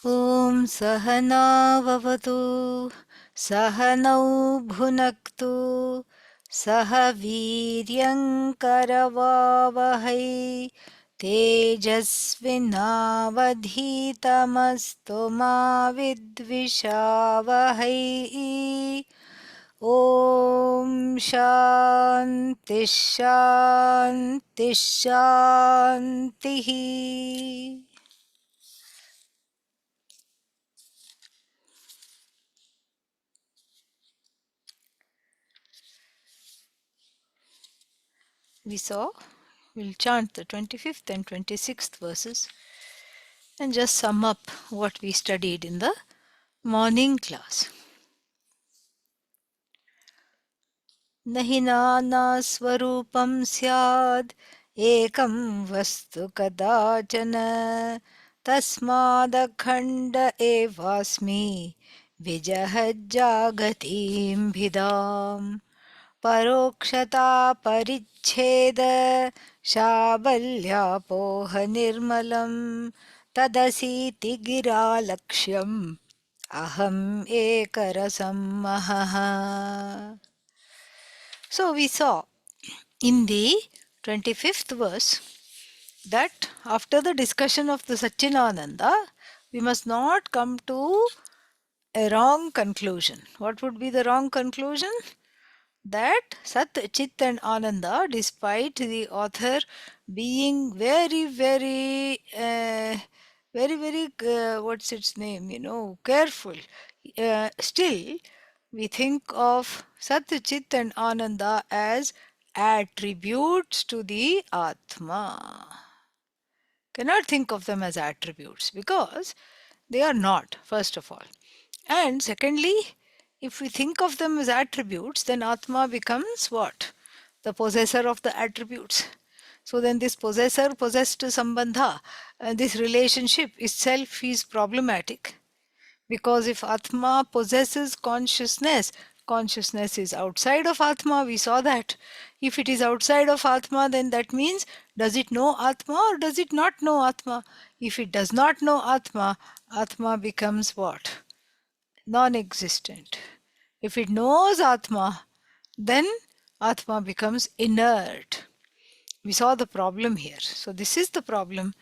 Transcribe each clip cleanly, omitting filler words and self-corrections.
ॐ सहनाववतु सहनौ भुनक्तु सह वीर्यङ्करवावहै तेजस्विनावधीतमस्तु मा विद्विषावहै। ॐ शान्ति शान्ति शान्तिः। We'll chant the 25th and 26th verses and just sum up what we studied in the morning class. Nahi nana swarupam syad ekam vastu kadachana tasmad akhanda evasmi vijahajjagatim bhidam परोक्षता परिच्छेद शाबल्यापोह निर्मलं तदसीति गिरालक्ष्यम् aham ekarasam mahah. So we saw in the 25th verse that after the discussion of the Satchidananda, we must not come to a wrong conclusion. What would be the wrong conclusion? That Sat, Chit and Ananda, despite the author being very, what's its name, careful, still we think of Sat, Chit and Ananda as attributes to the Atma. Cannot think of them as attributes because they are not, first of all. And secondly, if we think of them as attributes, then Atma becomes what? The possessor of the attributes. So then this possessor possessed Sambandha, this relationship itself is problematic. Because if Atma possesses consciousness, consciousness is outside of Atma, we saw that. If it is outside of Atma, then that means, does it know Atma or does it not know Atma? If it does not know Atma, Atma becomes what? Non-existent. If it knows Atma, then Atma becomes inert. We saw the problem here. So this is the problem.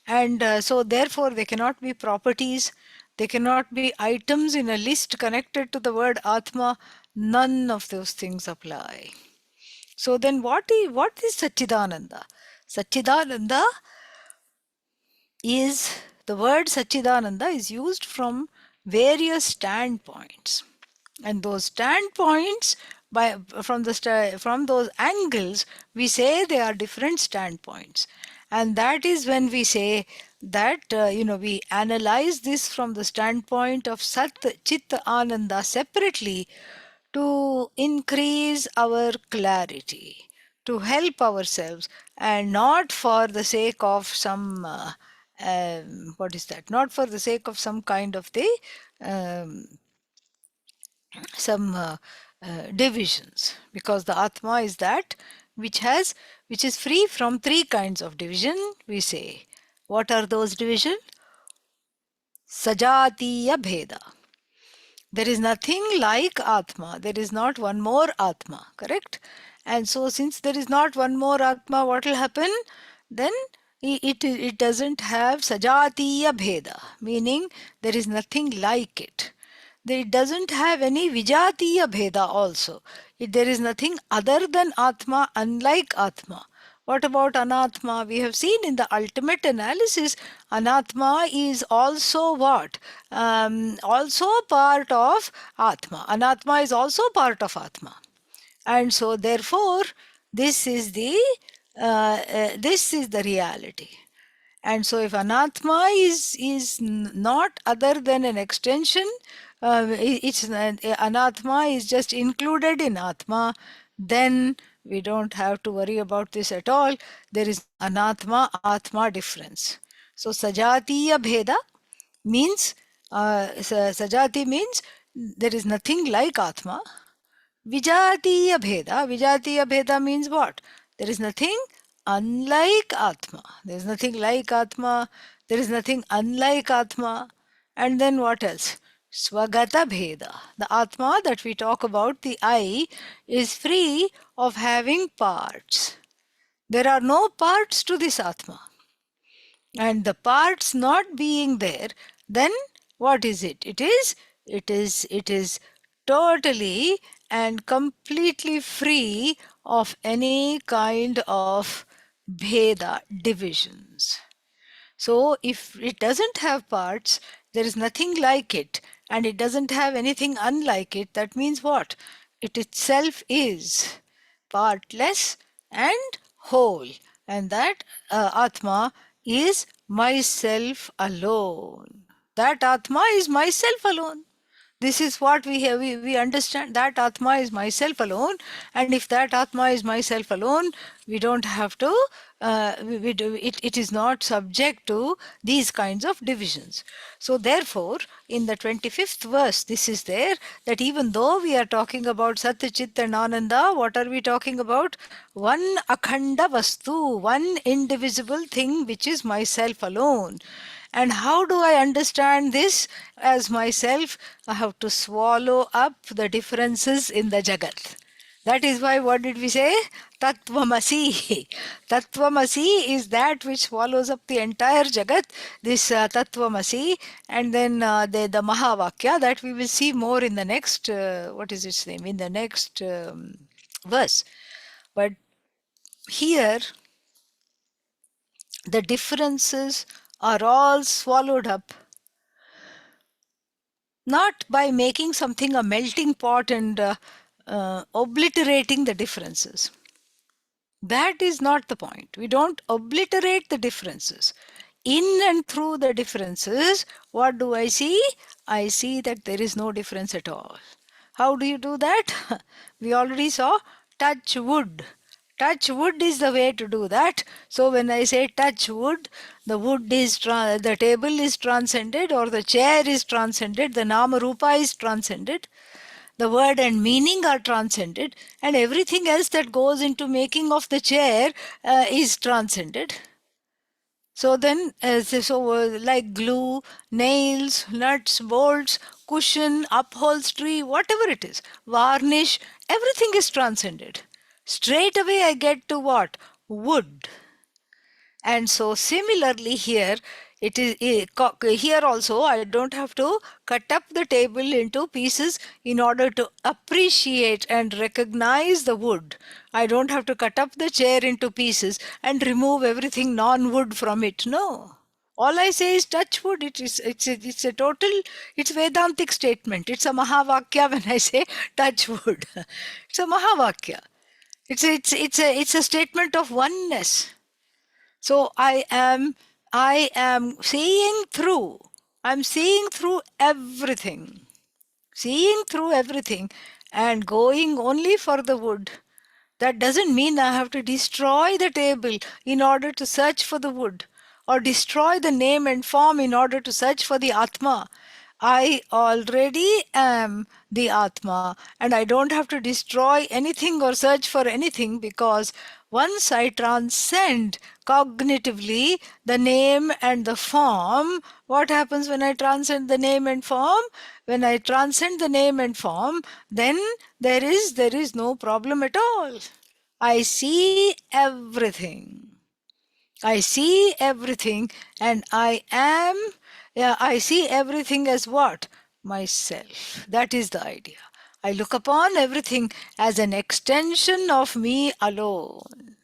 And so therefore they cannot be properties. They cannot be items in a list connected to the word Atma. None of those things apply. So then what is Satchidananda? Satchidananda is, the word Satchidananda is used from various standpoints. And those standpoints, from those angles, we say they are different standpoints. And that is when we say that, we analyze this from the standpoint of Sat, Chit, Ananda separately to increase our clarity, to help ourselves, and not for the sake of some, not for the sake of some kind of the, divisions, because the Atma is that which is free from three kinds of division, we say. What are those divisions? Sajatiya Bheda. There is nothing like Atma. There is not one more Atma, correct? And so since there is not one more Atma, what will happen? Then it doesn't have Sajatiya Bheda, meaning there is nothing like it. It doesn't have any Vijatiya Bheda also. There is nothing other than Atma, unlike Atma. What about Anatma? We have seen in the ultimate analysis, Anatma is also what? Also part of Atma. Anatma is also part of Atma. And so therefore, this is the reality. And so if Anatma is not other than an extension, Anatma is just included in Atma, then we don't have to worry about this at all. There is Anatma Atma difference. So Sajatiya Bheda means, Sajati means there is nothing like Atma. Vijatiya Bheda means what? There is nothing unlike Atma. There is nothing like Atma. There is nothing unlike Atma. And then what else? Swagata Bheda. The Atma that we talk about, the I, is free of having parts. There are no parts to this Atma. And the parts not being there, then what is it? It is totally and completely free of any kind of bheda, divisions. So if it doesn't have parts, there is nothing like it, and it doesn't have anything unlike it. That means what? It itself is partless and whole, and that Atma is myself alone. That Atma is myself alone. This is what we have. We understand that Atma is myself alone, and if that Atma is myself alone, we don't have to. It is not subject to these kinds of divisions. So therefore, in the 25th verse, this is there that even though we are talking about Sat, Chit and Ananda, what are we talking about? One akhanda vastu, one indivisible thing which is myself alone. And how do I understand this as myself? I have to swallow up the differences in the Jagat. That is why, what did we say? Tattvamasi. Tattvamasi is that which swallows up the entire Jagat, this Tattvamasi, and then the Mahavakya, that we will see more in the next, what is its name, in the next verse. But here, the differences are all swallowed up, not by making something a melting pot and obliterating the differences. That is not the point. We don't obliterate the differences. In and through the differences, what do I see? I see that there is no difference at all. How do you do that? We already saw touch wood. Touch wood is the way to do that. So when I say touch wood, the wood is, the table is transcended, or the chair is transcended, the nama rupa is transcended, the word and meaning are transcended, and everything else that goes into making of the chair is transcended. So then, like glue, nails, nuts, bolts, cushion, upholstery, whatever it is, varnish, everything is transcended. Straight away I get to what? Wood. And so similarly here, it is here also I don't have to cut up the table into pieces in order to appreciate and recognize the wood. I don't have to cut up the chair into pieces and remove everything non-wood from it. No. All I say is touch wood. It's a total, it's Vedantic statement. It's a Mahavakya when I say touch wood. It's a Mahavakya. It's a statement of oneness. So I am seeing through. I'm seeing through everything. Seeing through everything and going only for the wood. That doesn't mean I have to destroy the table in order to search for the wood, or destroy the name and form in order to search for the Atma. I already am the Atma, and I don't have to destroy anything or search for anything, because once I transcend cognitively the name and the form, what happens when I transcend the name and form? When I transcend the name and form, then there is no problem at all. I see everything. I see everything, and I see everything as what? Myself. That is the idea. I look upon everything as an extension of me alone.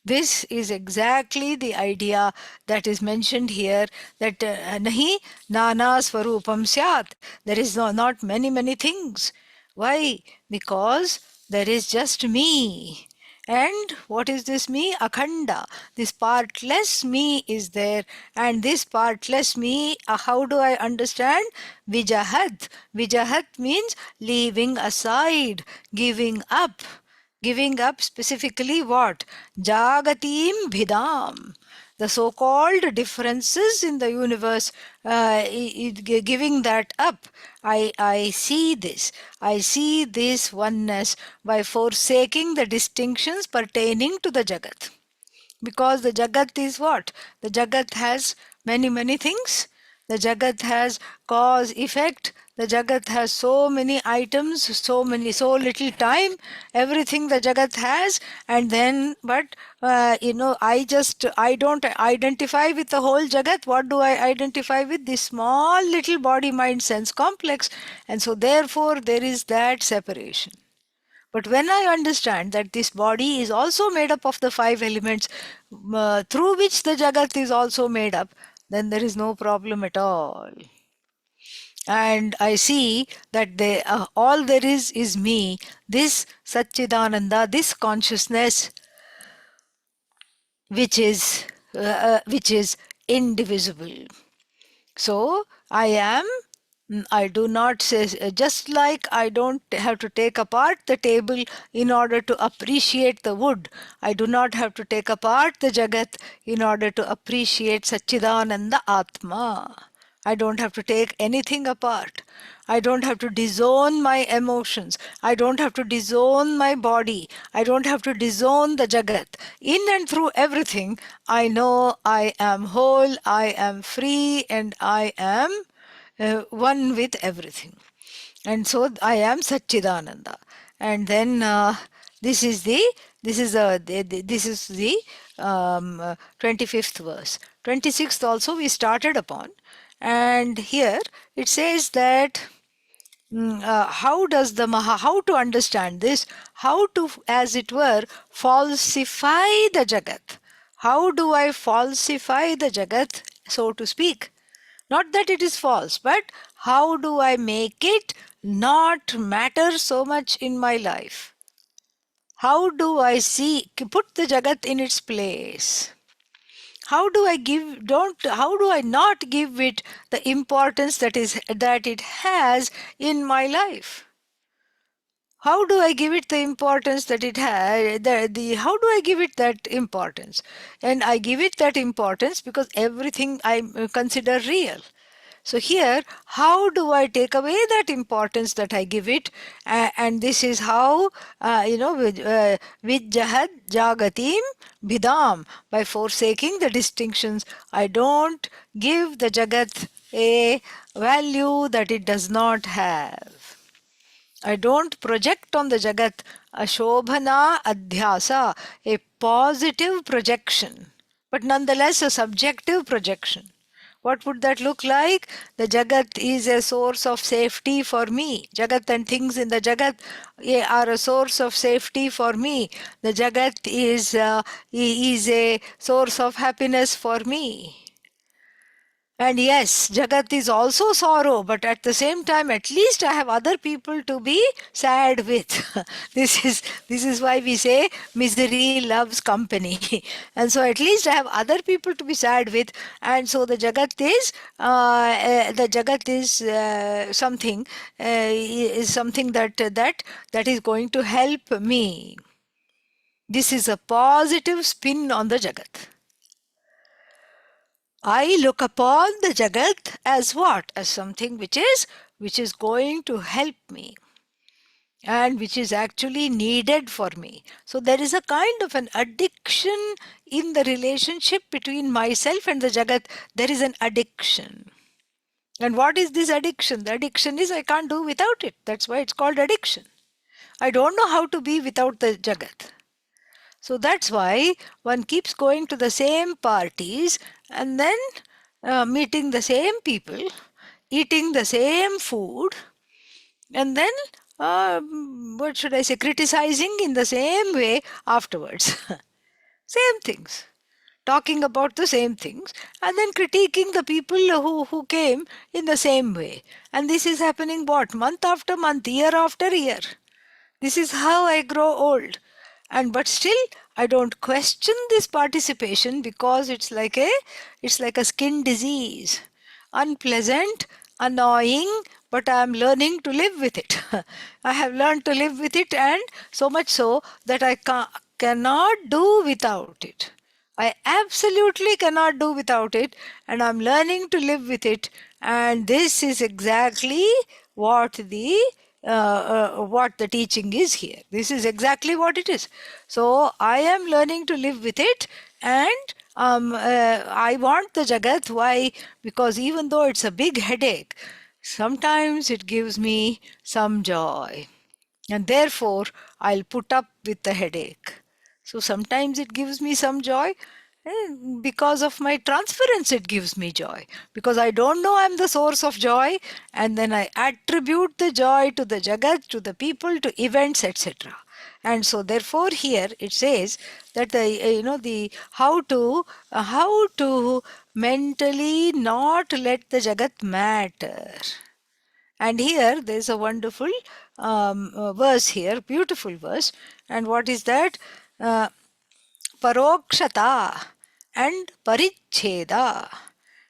This is exactly the idea that is mentioned here, that nahi nana swarupam syat. There is not many things. Why? Because there is just me. And what is this me? Akhanda. This partless me is there. And this partless me, how do I understand? Vijahat. Vijahat means leaving aside, giving up. Giving up specifically what? Jagatim Bhidam. The so-called differences in the universe, giving that up. I see this. I see this oneness by forsaking the distinctions pertaining to the Jagat. Because the Jagat is what? The Jagat has many things. The Jagat has cause, effect. The Jagat has so many items, so little time, everything the Jagat has. And then, but, I don't identify with the whole Jagat. What do I identify with? This small little body, mind, sense complex. And so therefore there is that separation. But when I understand that this body is also made up of the five elements through which the Jagat is also made up, then there is no problem at all. And I see that all there is me, this Satchidananda, this consciousness, which is indivisible. So I do not say, just like I don't have to take apart the table in order to appreciate the wood, I do not have to take apart the Jagat in order to appreciate Satchidananda Atma. I don't have to take anything apart. I don't have to disown my emotions. I don't have to disown my body. I don't have to disown the Jagat. In and through everything, I know I am whole, I am free, and I am one with everything. And so I am Satchidananda. And then this is the 25th verse. 26th also we started upon, and here it says that how to understand this, how to, as it were, falsify the Jagat. How do I falsify the Jagat, so to speak? Not that it is false, but how do I make it not matter so much in my life? How do I put the Jagat in its place? How do I not give it the importance that it has in my life? How do I give it the importance that it has? How do I give it that importance? And I give it that importance because everything I consider real. So here, how do I take away that importance that I give it? And this is how, Vijjahat Jagatim Bidam, by forsaking the distinctions. I don't give the Jagat a value that it does not have. I don't project on the Jagat a Shobhana Adhyasa, a positive projection, but nonetheless a subjective projection. What would that look like? The Jagat is a source of safety for me. Jagat and things in the Jagat are a source of safety for me. The Jagat is a source of happiness for me. And yes, Jagat is also sorrow, but at the same time, at least I have other people to be sad with. This is why we say misery loves company. And so at least I have other people to be sad with. And so the Jagat is something that is going to help me. This is a positive spin on the Jagat. I look upon the Jagat as what? As something which is going to help me and which is actually needed for me. So there is a kind of an addiction in the relationship between myself and the Jagat. There is an addiction. And what is this addiction? The addiction is I can't do without it. That's why it's called addiction. I don't know how to be without the Jagat. So that's why one keeps going to the same parties and then meeting the same people, eating the same food, and then, what should I say, criticizing in the same way afterwards. Same things. Talking about the same things and then critiquing the people who came in the same way. And this is happening what? Month after month, year after year. This is how I grow old. But still I don't question this participation because it's like a skin disease. Unpleasant, annoying, but I am learning to live with it. I have learned to live with it, and so much so that I cannot do without it. I absolutely cannot do without it, and I'm learning to live with it. And this is exactly what the teaching is here. This is exactly what it is. So I am learning to live with it, and I want the Jagat. Why? Because even though it's a big headache, sometimes it gives me some joy. And therefore, I'll put up with the headache. So sometimes it gives me some joy. Because of my transference, it gives me joy. Because I don't know I'm the source of joy, and then I attribute the joy to the Jagat, to the people, to events, etc. And so, therefore, here it says that the how to mentally not let the Jagat matter. And here there's a wonderful verse here, beautiful verse. And what is that? Uh, Parokshata and Paricheda.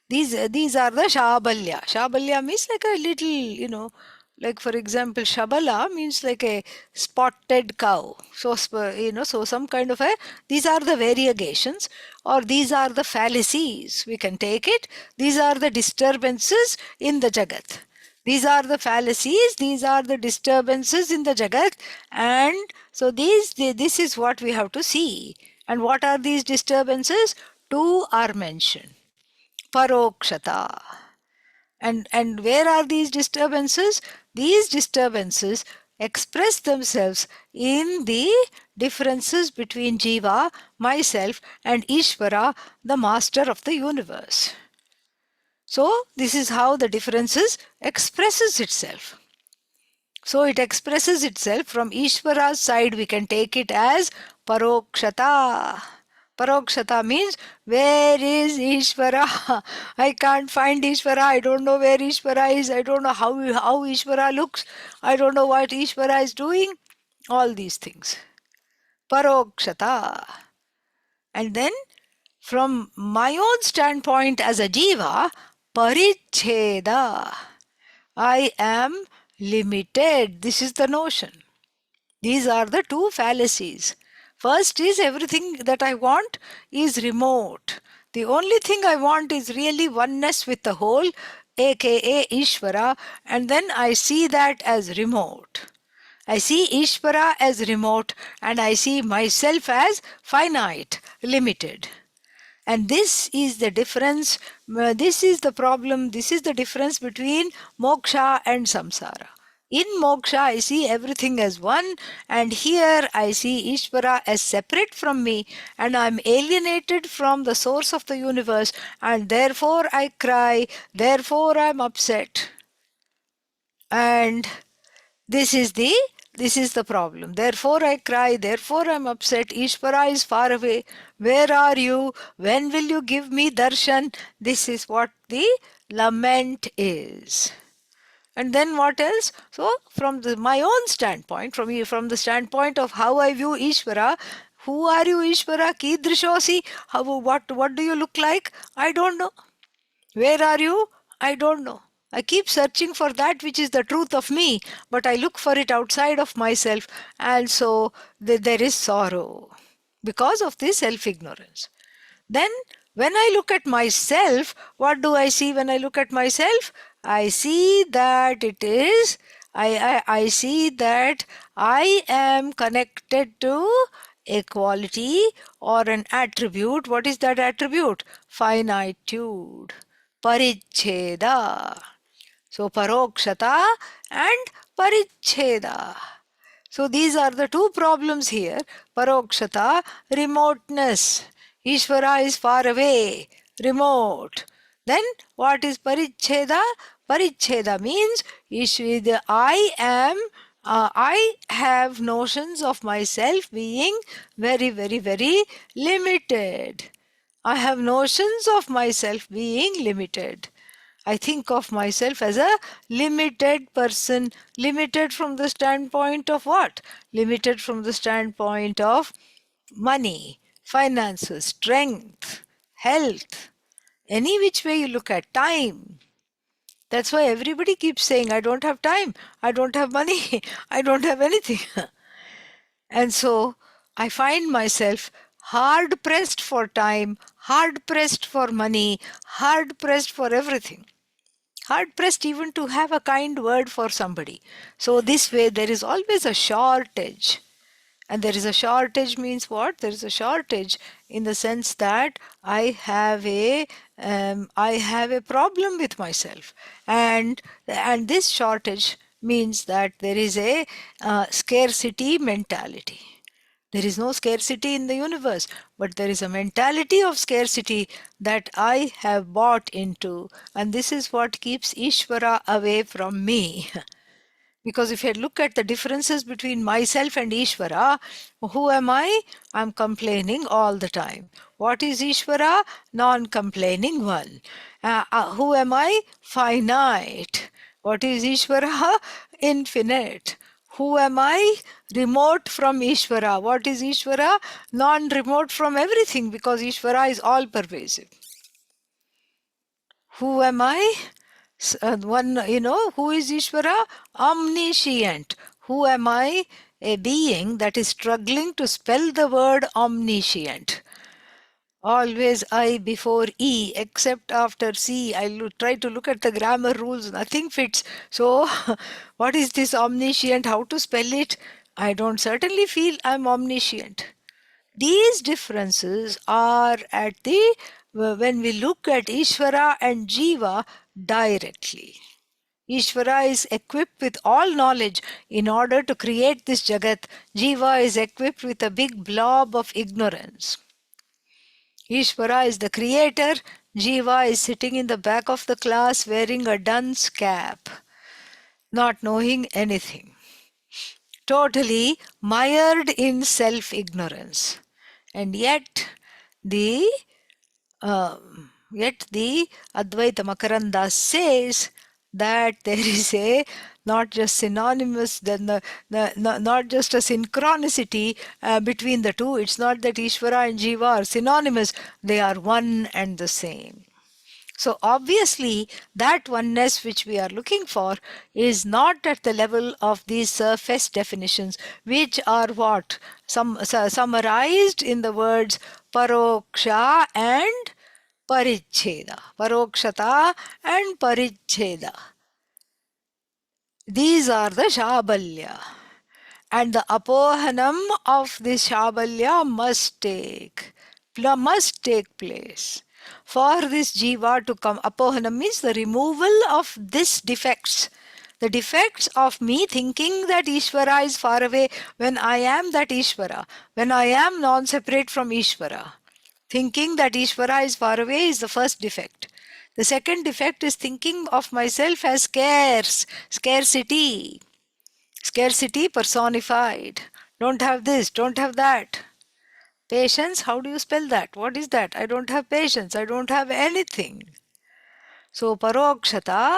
These are the Shabalya. Shabalya means like a little, like for example, Shabala means like a spotted cow. So, so some kind of these are the variegations, or these are the fallacies. We can take it. These are the disturbances in the Jagat. These are the fallacies, these are the disturbances in the Jagat, and so this is what we have to see. And what are these disturbances? Two are mentioned. Parokshata. And where are these disturbances? These disturbances express themselves in the differences between Jiva, myself, and Ishvara, the master of the universe. So this is how the differences expresses itself. So it expresses itself from Ishvara's side. We can take it as Parokshata. Parokshata means, where is Ishvara? I can't find Ishvara. I don't know where Ishvara is. I don't know how Ishvara looks. I don't know what Ishvara is doing. All these things. Parokshata. And then from my own standpoint as a jiva, Paricheda. I am limited. This is the notion. These are the two fallacies. First is, everything that I want is remote. The only thing I want is really oneness with the whole, aka Ishvara, and then I see that as remote. I see Ishvara as remote, and I see myself as finite, limited. And this is the difference, this is the problem, this is the difference between moksha and samsara. In moksha, I see everything as one, and here I see Ishvara as separate from me, and I am alienated from the source of the universe, and therefore I cry, therefore I am upset. And this is the problem. Therefore I cry, therefore I am upset. Ishvara is far away. Where are you? When will you give me darshan? This is what the lament is. And then what else? So from my own standpoint, from the standpoint of how I view Ishvara, who are you, Ishvara? Kidrishosi? What do you look like? I don't know. Where are you? I don't know. I keep searching for that which is the truth of me, but I look for it outside of myself, and so there is sorrow because of this self-ignorance. Then, when I look at myself, what do I see when I look at myself? I see that I see that I am connected to a quality or an attribute. What is that attribute? Finitude. Paricheda. So parokshata and paricheda. So these are the two problems here. Parokshata, remoteness. Ishvara is far away, remote. Then what is paricheda? Paricheda means I have notions of myself being very, very, very limited. I have notions of myself being limited. I think of myself as a limited person. Limited from the standpoint of what? Limited from the standpoint of money, finances, strength, health. Any which way you look at, time. That's why everybody keeps saying, I don't have time, I don't have money, I don't have anything. And so I find myself hard pressed for time, hard pressed for money, hard pressed for everything. Hard pressed even to have a kind word for somebody. So this way there is always a shortage. And there is a shortage means what? There is a shortage in the sense that I have a problem with myself, and this shortage means that there is a scarcity mentality. There is no scarcity in the universe, but there is a mentality of scarcity that I have bought into, and this is what keeps Ishvara away from me. Because if I look at the differences between myself and Ishvara, who am I? I'm complaining all the time. What is Ishvara? Non-complaining one. Who am I? Finite. What is Ishvara? Infinite. Who am I? Remote from Ishvara. What is Ishvara? Non-remote from everything, because Ishvara is all pervasive. Who am I? Who is Ishvara? Omniscient. Who am I? A being that is struggling to spell the word omniscient. Always I before E, except after C. Try to look at the grammar rules, nothing fits. So, what is this omniscient? How to spell it? I don't certainly feel I'm omniscient. These differences are at the when we look at Ishvara and Jiva directly. Ishvara is equipped with all knowledge in order to create this Jagat. Jiva is equipped with a big blob of ignorance. Ishvara is the creator. Jiva is sitting in the back of the class wearing a dunce cap, not knowing anything. Totally mired in self-ignorance. And the yet the Advaita Makaranda says that there is a not just synonymous, not just a synchronicity between the two. It's not that Ishvara and Jiva are synonymous, they are one and the same. So obviously that oneness which we are looking for is not at the level of these surface definitions, which are what? Summarized in the words paroksha and parichheda. Parokshata and parichheda. These are the Shabalya. And the apohanam of this Shabalya must take place. For this jiva to come, apohanam means the removal of these defects. The defects of me thinking that Ishvara is far away when I am that Ishvara, when I am non-separate from Ishvara. Thinking that Ishvara is far away is the first defect. The second defect is thinking of myself as scarcity. Scarcity personified. Don't have this, don't have that. Patience, how do you spell that? What is that? I don't have patience, I don't have anything. So parokshata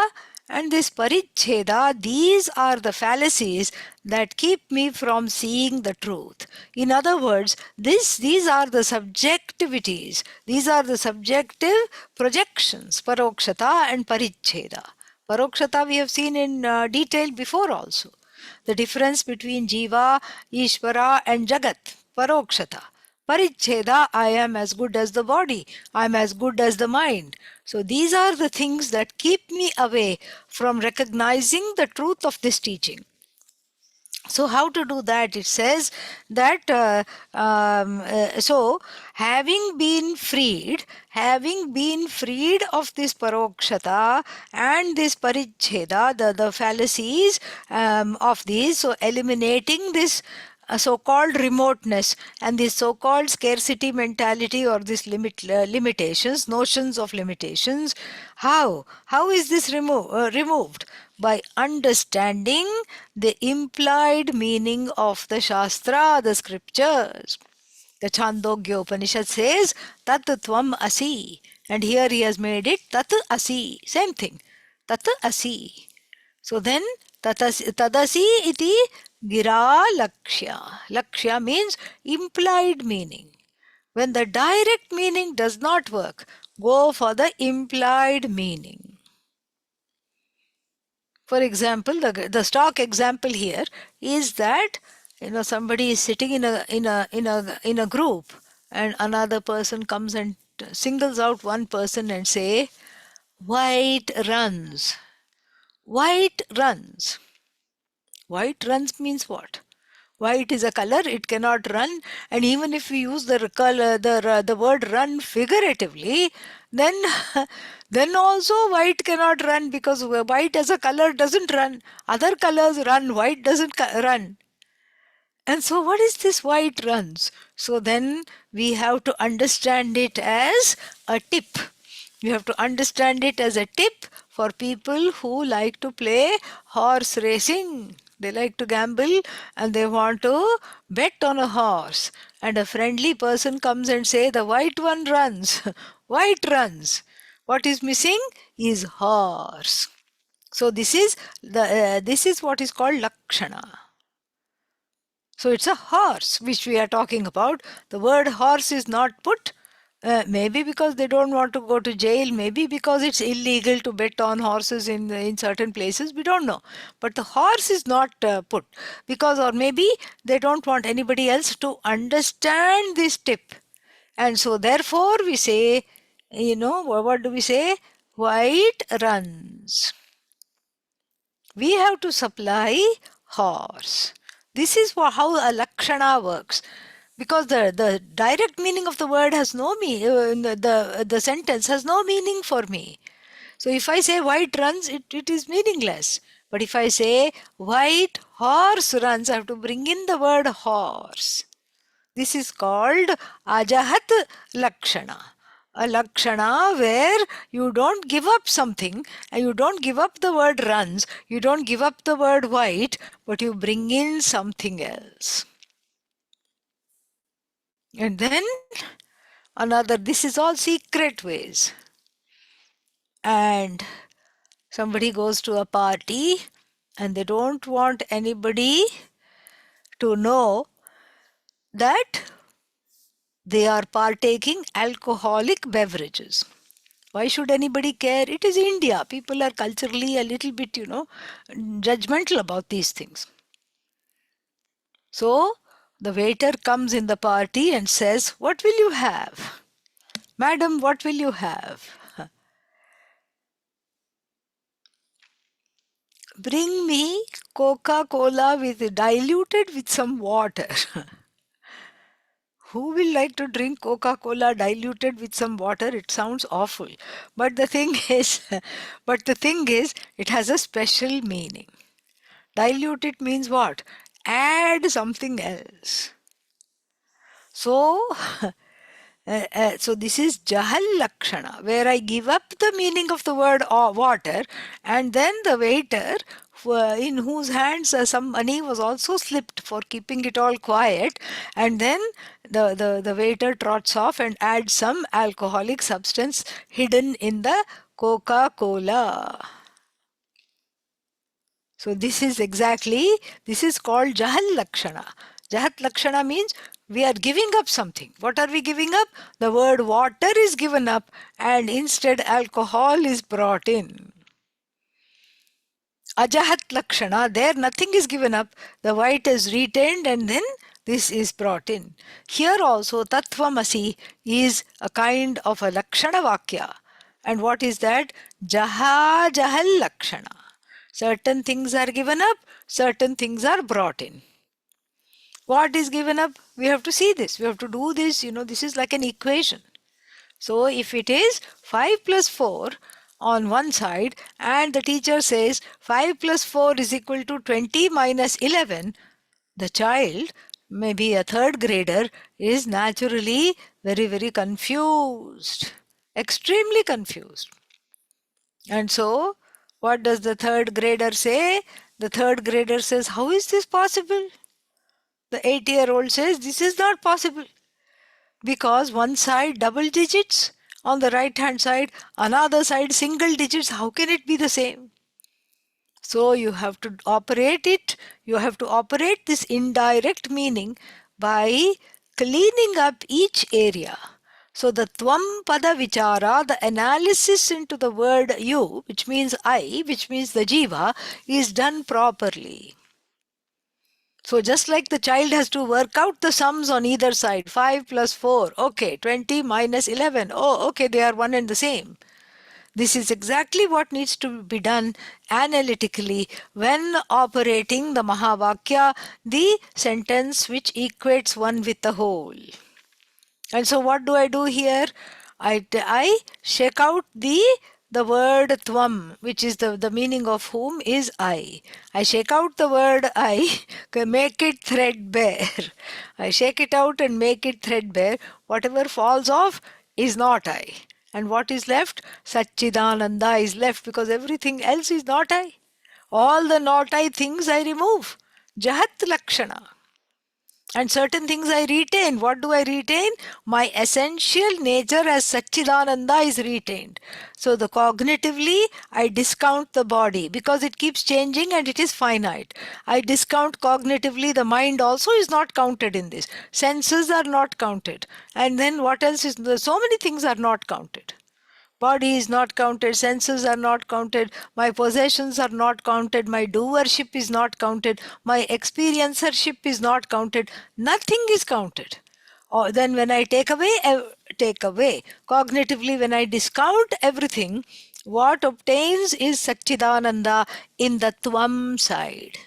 and this parichheda, these are the fallacies that keep me from seeing the truth. In other words, these are the subjectivities, these are the subjective projections, parokshata and parichheda. Parokshata we have seen in detail before also. The difference between Jiva, Ishvara and Jagat, Parokshata. Parichheda, I am as good as the body, I am as good as the mind. So these are the things that keep me away from recognizing the truth of this teaching. So how to do that? It says that so having been freed of this parokshata and this parichheda, the fallacies of these, so eliminating this so-called remoteness and this so-called scarcity mentality or this limitations, notions of limitations. How is this removed? By understanding the implied meaning of the Shastra, the scriptures. The Chandogya Upanishad says, Tat Tvam Asi. And here he has made it Tat Asi. Same thing. Tat Asi. So then, Tadasi iti gira lakshya. Lakshya means implied meaning. When the direct meaning does not work, go for the implied meaning. For example, the stock example here is that somebody is sitting in a group, and another person comes and singles out one person and say, "White runs." White runs. White runs means what? White is a color, it cannot run. And even if we use the word run figuratively, then then also white cannot run, because white as a color doesn't run. Other colors run, white doesn't run. And so, what is this white runs? So, then we have to understand it as a tip. We have to understand it as a tip for people who like to play horse racing. They like to gamble and they want to bet on a horse. And a friendly person comes and say, the white one runs. White runs. What is missing is horse. So this is what is called lakshana. So it's a horse which we are talking about. The word horse is not put, maybe because they don't want to go to jail, maybe because it's illegal to bet on horses in certain places, we don't know. But the horse is not put because, or maybe they don't want anybody else to understand this tip. And so therefore we say, what do we say? White runs. We have to supply horse. This is how a lakshana works. Because the direct meaning of the word has no meaning, the sentence has no meaning for me. So if I say white runs, it is meaningless. But if I say white horse runs, I have to bring in the word horse. This is called ajahat lakshana. A lakshana where you don't give up something, and you don't give up the word runs, you don't give up the word white, but you bring in something else. And then another, this is all secret ways. And somebody goes to a party and they don't want anybody to know that they are partaking alcoholic beverages. Why should anybody care? It is India. People are culturally a little bit, judgmental about these things. So the waiter comes in the party and says, what will you have? Madam, what will you have? Bring me Coca-Cola diluted with some water. Who will like to drink Coca-Cola diluted with some water? It sounds awful. But the thing is, it has a special meaning. Diluted means what? Add something else. So, so this is Jahal Lakshana, where I give up the meaning of the word water, and then the waiter, in whose hands some money was also slipped for keeping it all quiet, and then the waiter trots off and adds some alcoholic substance hidden in the Coca-Cola. So this is called Jahal Lakshana. Jahat Lakshana means we are giving up something. What are we giving up? The word water is given up and instead alcohol is brought in. Ajahat Lakshana, there nothing is given up. The white is retained and then this is brought in. Here also Tattvamasi is a kind of a Lakshana Vakya. And what is that? Jahal Lakshana. Certain things are given up, certain things are brought in. What is given up? We have to see this. We have to do this. This is like an equation. So if it is 5 plus 4 on one side and the teacher says 5 plus 4 is equal to 20 minus 11, the child, maybe a third grader, is naturally very, very confused. Extremely confused. And so, what does the third grader say? The third grader says, how is this possible? The 8-year-old says, this is not possible. Because one side double digits, on the right hand side, another side single digits. How can it be the same? So you have to operate it. You have to operate this indirect meaning by cleaning up each area. So the Tvam Pada Vichara, the analysis into the word you, which means I, which means the Jiva, is done properly. So just like the child has to work out the sums on either side, 5 plus 4, okay, 20 minus 11, oh, okay, they are one and the same. This is exactly what needs to be done analytically when operating the Mahavakya, the sentence which equates one with the whole. And so what do I do here? I shake out the word tvam, which is the meaning of whom is I. I shake out the word I, make it threadbare. I shake it out and make it threadbare. Whatever falls off is not I. And what is left? Satchidananda is left, because everything else is not I. All the not I things I remove. Jahat Lakshana. And certain things I retain. What do I retain? My essential nature as Satchidananda is retained. So the cognitively, I discount the body because it keeps changing and it is finite. I discount cognitively, the mind also is not counted in this. Senses are not counted. And then what else is there? So many things are not counted. Body is not counted, senses are not counted, my possessions are not counted, my doership is not counted, my experiencership is not counted, nothing is counted. Or then when I take away, cognitively when I discount everything, what obtains is Satchidananda in the Tvam side.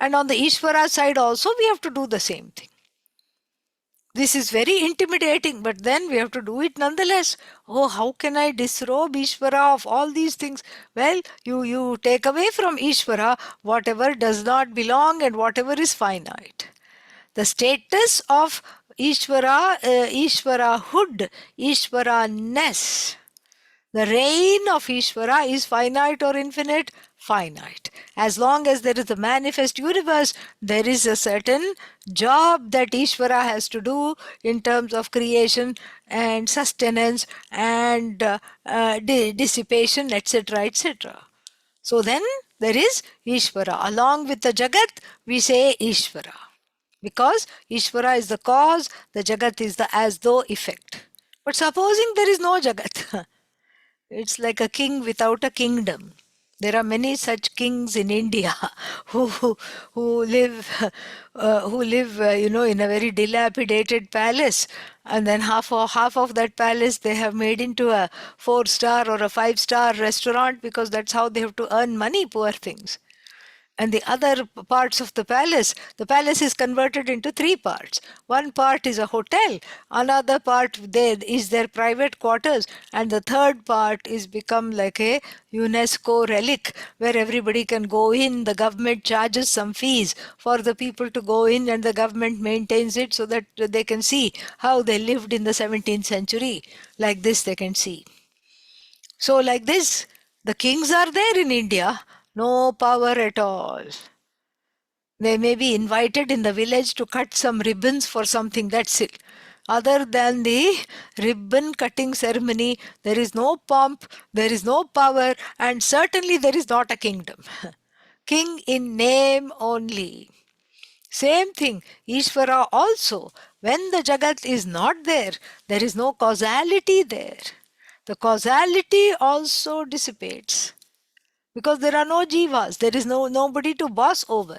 And on the Ishvara side also we have to do the same thing. This is very intimidating, but then we have to do it nonetheless. Oh, how can I disrobe Ishvara of all these things? Well, you take away from Ishvara whatever does not belong and whatever is finite. The status of Ishvara, Ishvarahood, Ishvara-ness. The reign of Ishvara is finite or infinite? Finite. As long as there is a manifest universe, there is a certain job that Ishvara has to do in terms of creation and sustenance and dissipation, etc., etc. So then there is Ishvara. Along with the Jagat, we say Ishvara. Because Ishvara is the cause, the Jagat is the as though effect. But supposing there is no Jagat, it's like a king without a kingdom. There are many such kings in India who live in a very dilapidated palace, and then half of that palace they have made into a 4-star or a 5-star restaurant, because that's how they have to earn money. Poor things. And the other parts of the palace is converted into 3 parts. One part is a hotel, another part there is their private quarters, and the third part is become like a UNESCO relic where everybody can go in. The government charges some fees for the people to go in, and the government maintains it so that they can see how they lived in the 17th century. Like this they can see. So like this, the kings are there in India, no power at all. They may be invited in the village to cut some ribbons for something, that's it. Other than the ribbon cutting ceremony, there is no pomp, there is no power, and certainly there is not a kingdom. King in name only. Same thing, Ishvara also. When the Jagat is not there, there is no causality there. The causality also dissipates, because there are no jivas, there is nobody to boss over.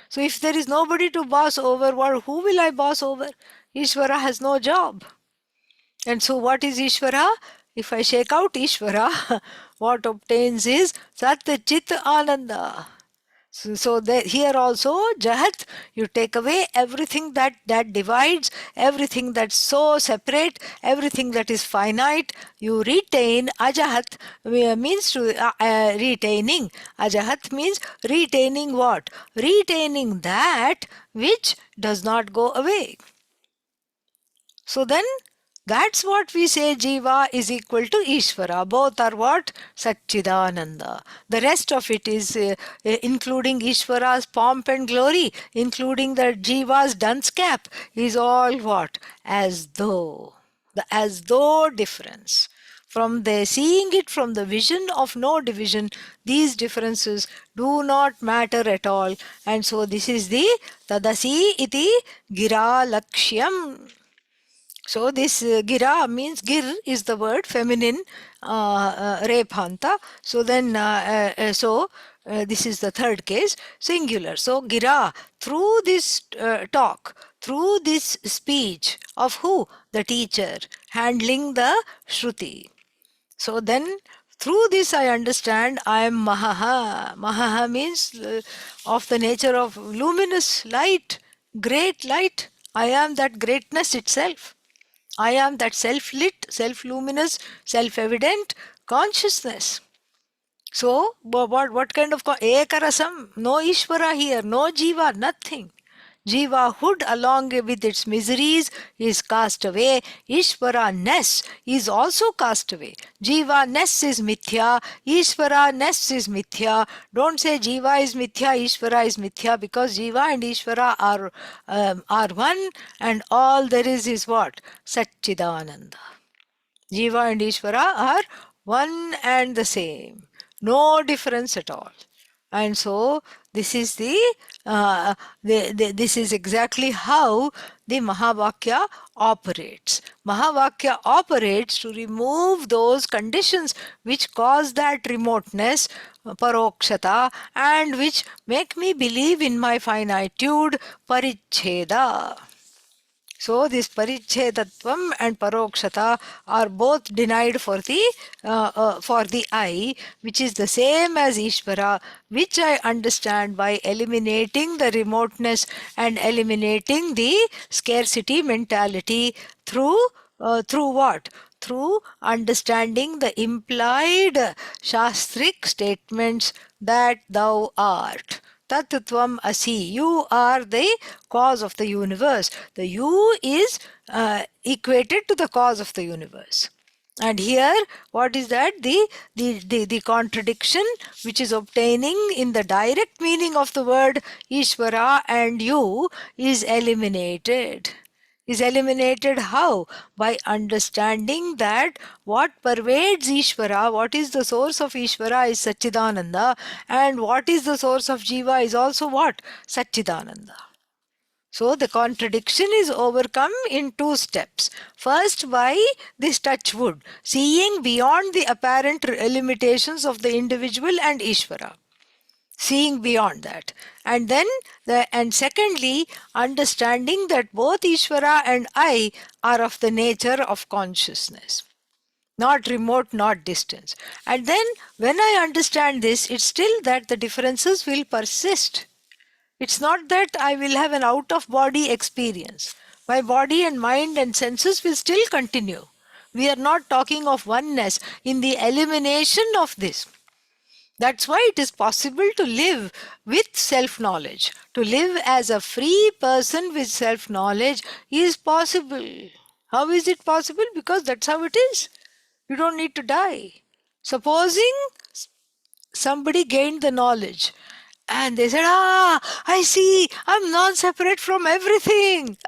So if there is nobody to boss over, who will I boss over? Ishvara has no job. And so what is Ishvara? If I shake out Ishvara, what obtains is Sat Chit Ananda. So here also, Jahat, you take away everything that divides, everything that's so separate, everything that is finite. You retain Ajahat, means to retaining. Ajahat means retaining what? Retaining that which does not go away. So then, that's what we say Jiva is equal to Ishvara. Both are what? Satchidananda. The rest of it is including Ishvara's pomp and glory, including the Jiva's dunce cap, is all what? As though. The as though difference. From the seeing it from the vision of no division, these differences do not matter at all. And so this is the Tadasi iti gira lakshyam. So this gira means, gir is the word feminine rephanta. So then this is the third case, singular. So gira, through this talk, through this speech of who? The teacher handling the shruti. So then Through this I understand I am Mahaha. Mahaha means of the nature of luminous light, great light. I am that greatness itself. I am that self-lit, self-luminous, self-evident consciousness. So, what kind of ekarasam? No Ishvara here, no Jiva, nothing. Jivahood along with its miseries is cast away. Ishvara-ness is also cast away. Jiva-ness is mithya. Ishvara-ness is mithya. Don't say Jiva is mithya, Ishvara is mithya, because Jiva and Ishvara are one, and all there is what? Satchidananda. Jiva and Ishvara are one and the same, no difference at all. And so this is this is exactly how the Mahavakya operates. Mahavakya operates to remove those conditions which cause that remoteness, parokshata, and which make me believe in my finitude, paricheda. So this parichedatvam and parokshata are both denied for the I, which is the same as Ishvara, which I understand by eliminating the remoteness and eliminating the scarcity mentality through what? Through understanding the implied shastric statements that thou art. Tatutvam asi. You are the cause of the universe. The you is equated to the cause of the universe. And here, what is that? The contradiction which is obtaining in the direct meaning of the word Ishvara and you is eliminated. Is eliminated how? By understanding that what pervades Ishvara, what is the source of Ishvara is Satchidananda, and what is the source of Jiva is also what? Satchidananda. So the contradiction is overcome in two steps. First, by this touch wood, seeing beyond the apparent limitations of the individual and Ishvara, seeing beyond that, and then and secondly, understanding that both Ishvara and I are of the nature of consciousness, not remote, not distance. And then when I understand this, it's still that the differences will persist. It's not that I will have an out of body experience. My body and mind and senses will still continue. We are not talking of oneness in the elimination of this. That's why it is possible to live with self-knowledge. To live as a free person with self-knowledge is possible. How is it possible? Because that's how it is. You don't need to die. Supposing somebody gained the knowledge and they said, I see, I'm non-separate from everything,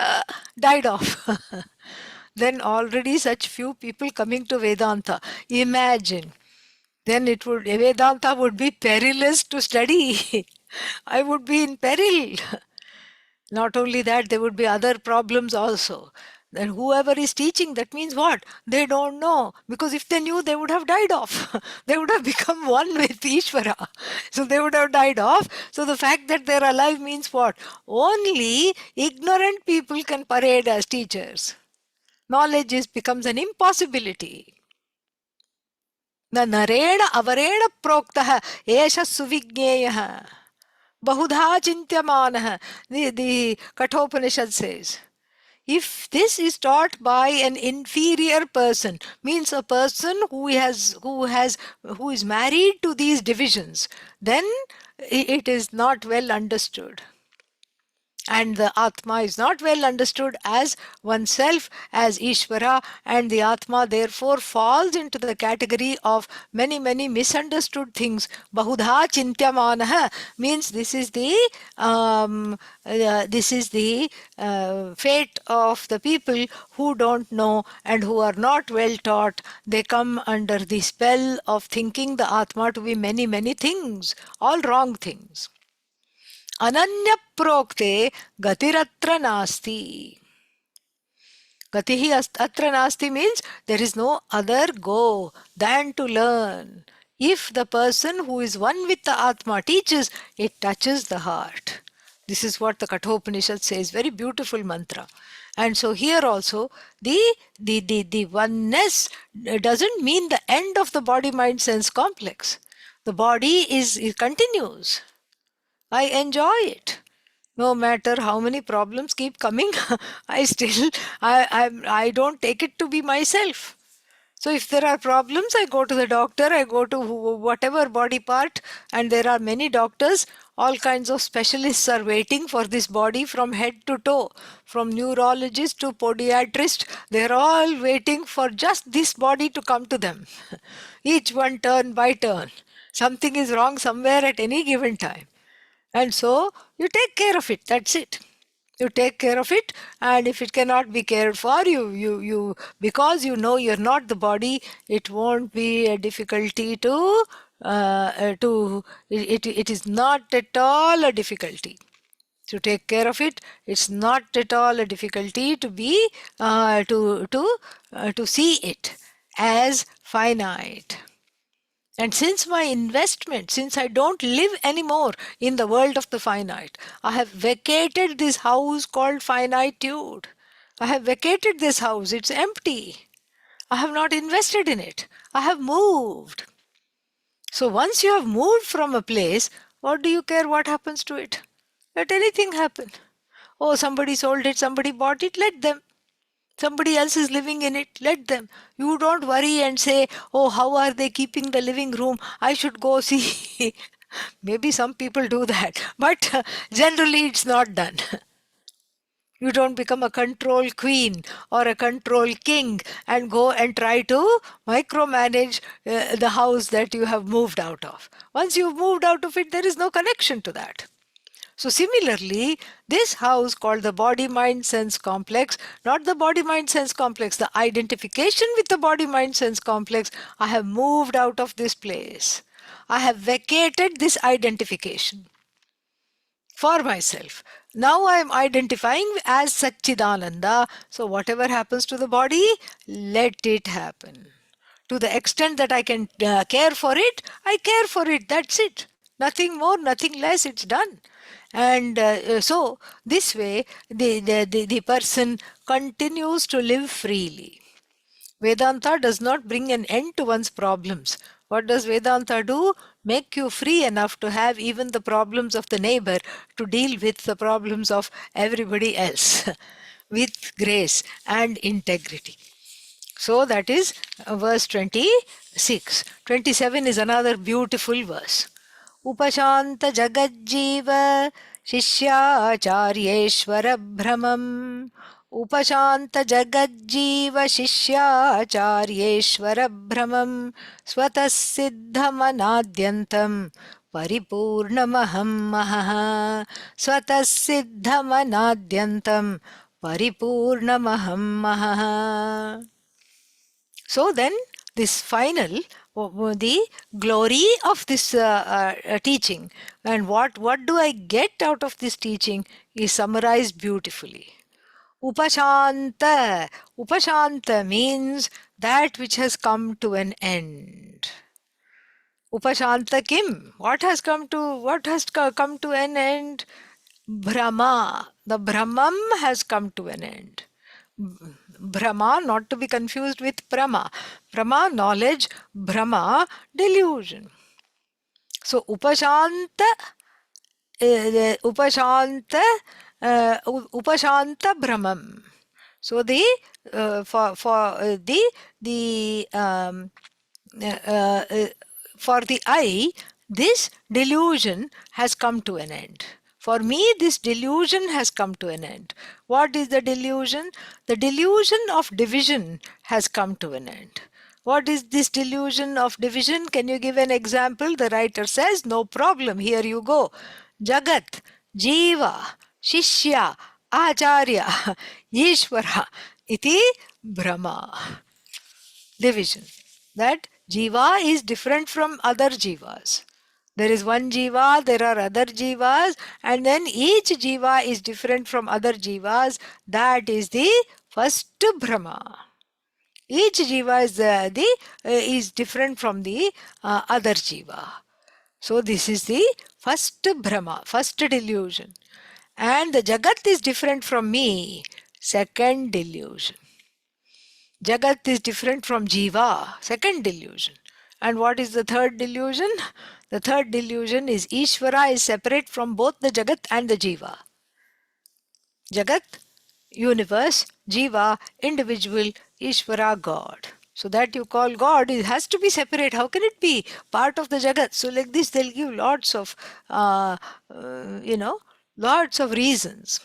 died off. Then already such few people coming to Vedanta. Imagine. Then Vedanta would be perilous to study. I would be in peril. Not only that, there would be other problems also. Then whoever is teaching, that means what? They don't know. Because if they knew, they would have died off. They would have become one with Ishvara. So they would have died off. So the fact that they're alive means what? Only ignorant people can parade as teachers. Knowledge becomes an impossibility. न नरेण अवरेण प्रोक्तः एष सुविज्ञेयः बहुधा चिन्त्यमानः. The Kathopanishad says, if this is taught by an inferior person, means a person who is married to these divisions, then it is not well understood. And the Atma is not well understood as oneself, as Ishvara, and the Atma therefore falls into the category of many, many misunderstood things. Bahudha chintyamanaha means this is the fate of the people who don't know and who are not well taught. They come under the spell of thinking the Atma to be many, many things, all wrong things. Ananya prokte gatiratra nasti. Gatihi atra nasti means there is no other go than to learn. If the person who is one with the Atma teaches, it touches the heart. This is what the Kathopanishad says, very beautiful mantra. And so here also, the oneness doesn't mean the end of the body mind sense complex. The body it continues. I enjoy it. No matter how many problems keep coming, I still I don't take it to be myself. So if there are problems, I go to the doctor, I go to whatever body part, and there are many doctors, all kinds of specialists are waiting for this body from head to toe, from neurologist to podiatrist, they're all waiting for just this body to come to them. Each one turn by turn. Something is wrong somewhere at any given time. And so you take care of it, that's it. You take care of it, and if it cannot be cared for, you because you know you're not the body, it won't be a difficulty to it is not at all a difficulty to take care of it. It's not at all a difficulty to be to see it as finite. And since my investment, since I don't live anymore in the world of the finite, I have vacated this house called finitude. I have vacated this house, it's empty. I have not invested in it. I have moved. So once you have moved from a place, what do you care what happens to it? Let anything happen. Oh, somebody sold it, somebody bought it, let them. Somebody else is living in it, let them. You don't worry and say, oh, how are they keeping the living room? I should go see. Maybe some people do that, but generally it's not done. You don't become a control queen or a control king and go and try to micromanage the house that you have moved out of. Once you've moved out of it, there is no connection to that. So similarly, this house called the body-mind-sense complex, not the body-mind-sense complex, the identification with the body-mind-sense complex, I have moved out of this place. I have vacated this identification for myself. Now I am identifying as Satchidananda. So whatever happens to the body, let it happen. To the extent that I can care for it, I care for it. That's it. Nothing more, nothing less. It's done. And so this way, the person continues to live freely. Vedanta does not bring an end to one's problems. What does Vedanta do? Make you free enough to have even the problems of the neighbor to deal with the problems of everybody else with grace and integrity. So that is verse 26. 27 is another beautiful verse. Upashanta Jagajjiva Shishyacharyeeshwara Brahmam. Upashanta Jagajjiva Shishyacharyeeshwara Brahmam Swatasiddhamanadyantam Paripurnamaham Mahaha. Swatasiddhamanadyantam Paripurnamaham Mahaha. So then this final, the glory of this teaching and what do I get out of this teaching is summarized beautifully. Upashanta. Upashanta means that which has come to an end. Upashanta kim? What has come to an end? Brahma. The Brahman has come to an end. Brahma, not to be confused with Brahma. Brahma, knowledge. Brahma, delusion. So Upashanta, Upashanta, Upashanta Brahmam. So the for the I, this delusion has come to an end. For me, this delusion has come to an end. What is the delusion? The delusion of division has come to an end. What is this delusion of division? Can you give an example? The writer says, no problem, here you go. Jagat, Jiva, Shishya, Acharya, Ishvara, iti Brahma. Division. That Jiva is different from other Jivas. There is one Jiva, there are other Jivas, and then each Jiva is different from other Jivas. That is the first Brahma. Each Jiva is different from the other Jiva. So this is the first Brahma, first delusion. And the Jagat is different from me. Second delusion. Jagat is different from Jiva. Second delusion. And what is the third delusion? The third delusion is Ishvara is separate from both the Jagat and the Jiva. Jagat, universe, Jiva, individual, Ishvara, God. So that you call God, it has to be separate. How can it be part of the Jagat? So like this, they'll give lots of, lots of reasons.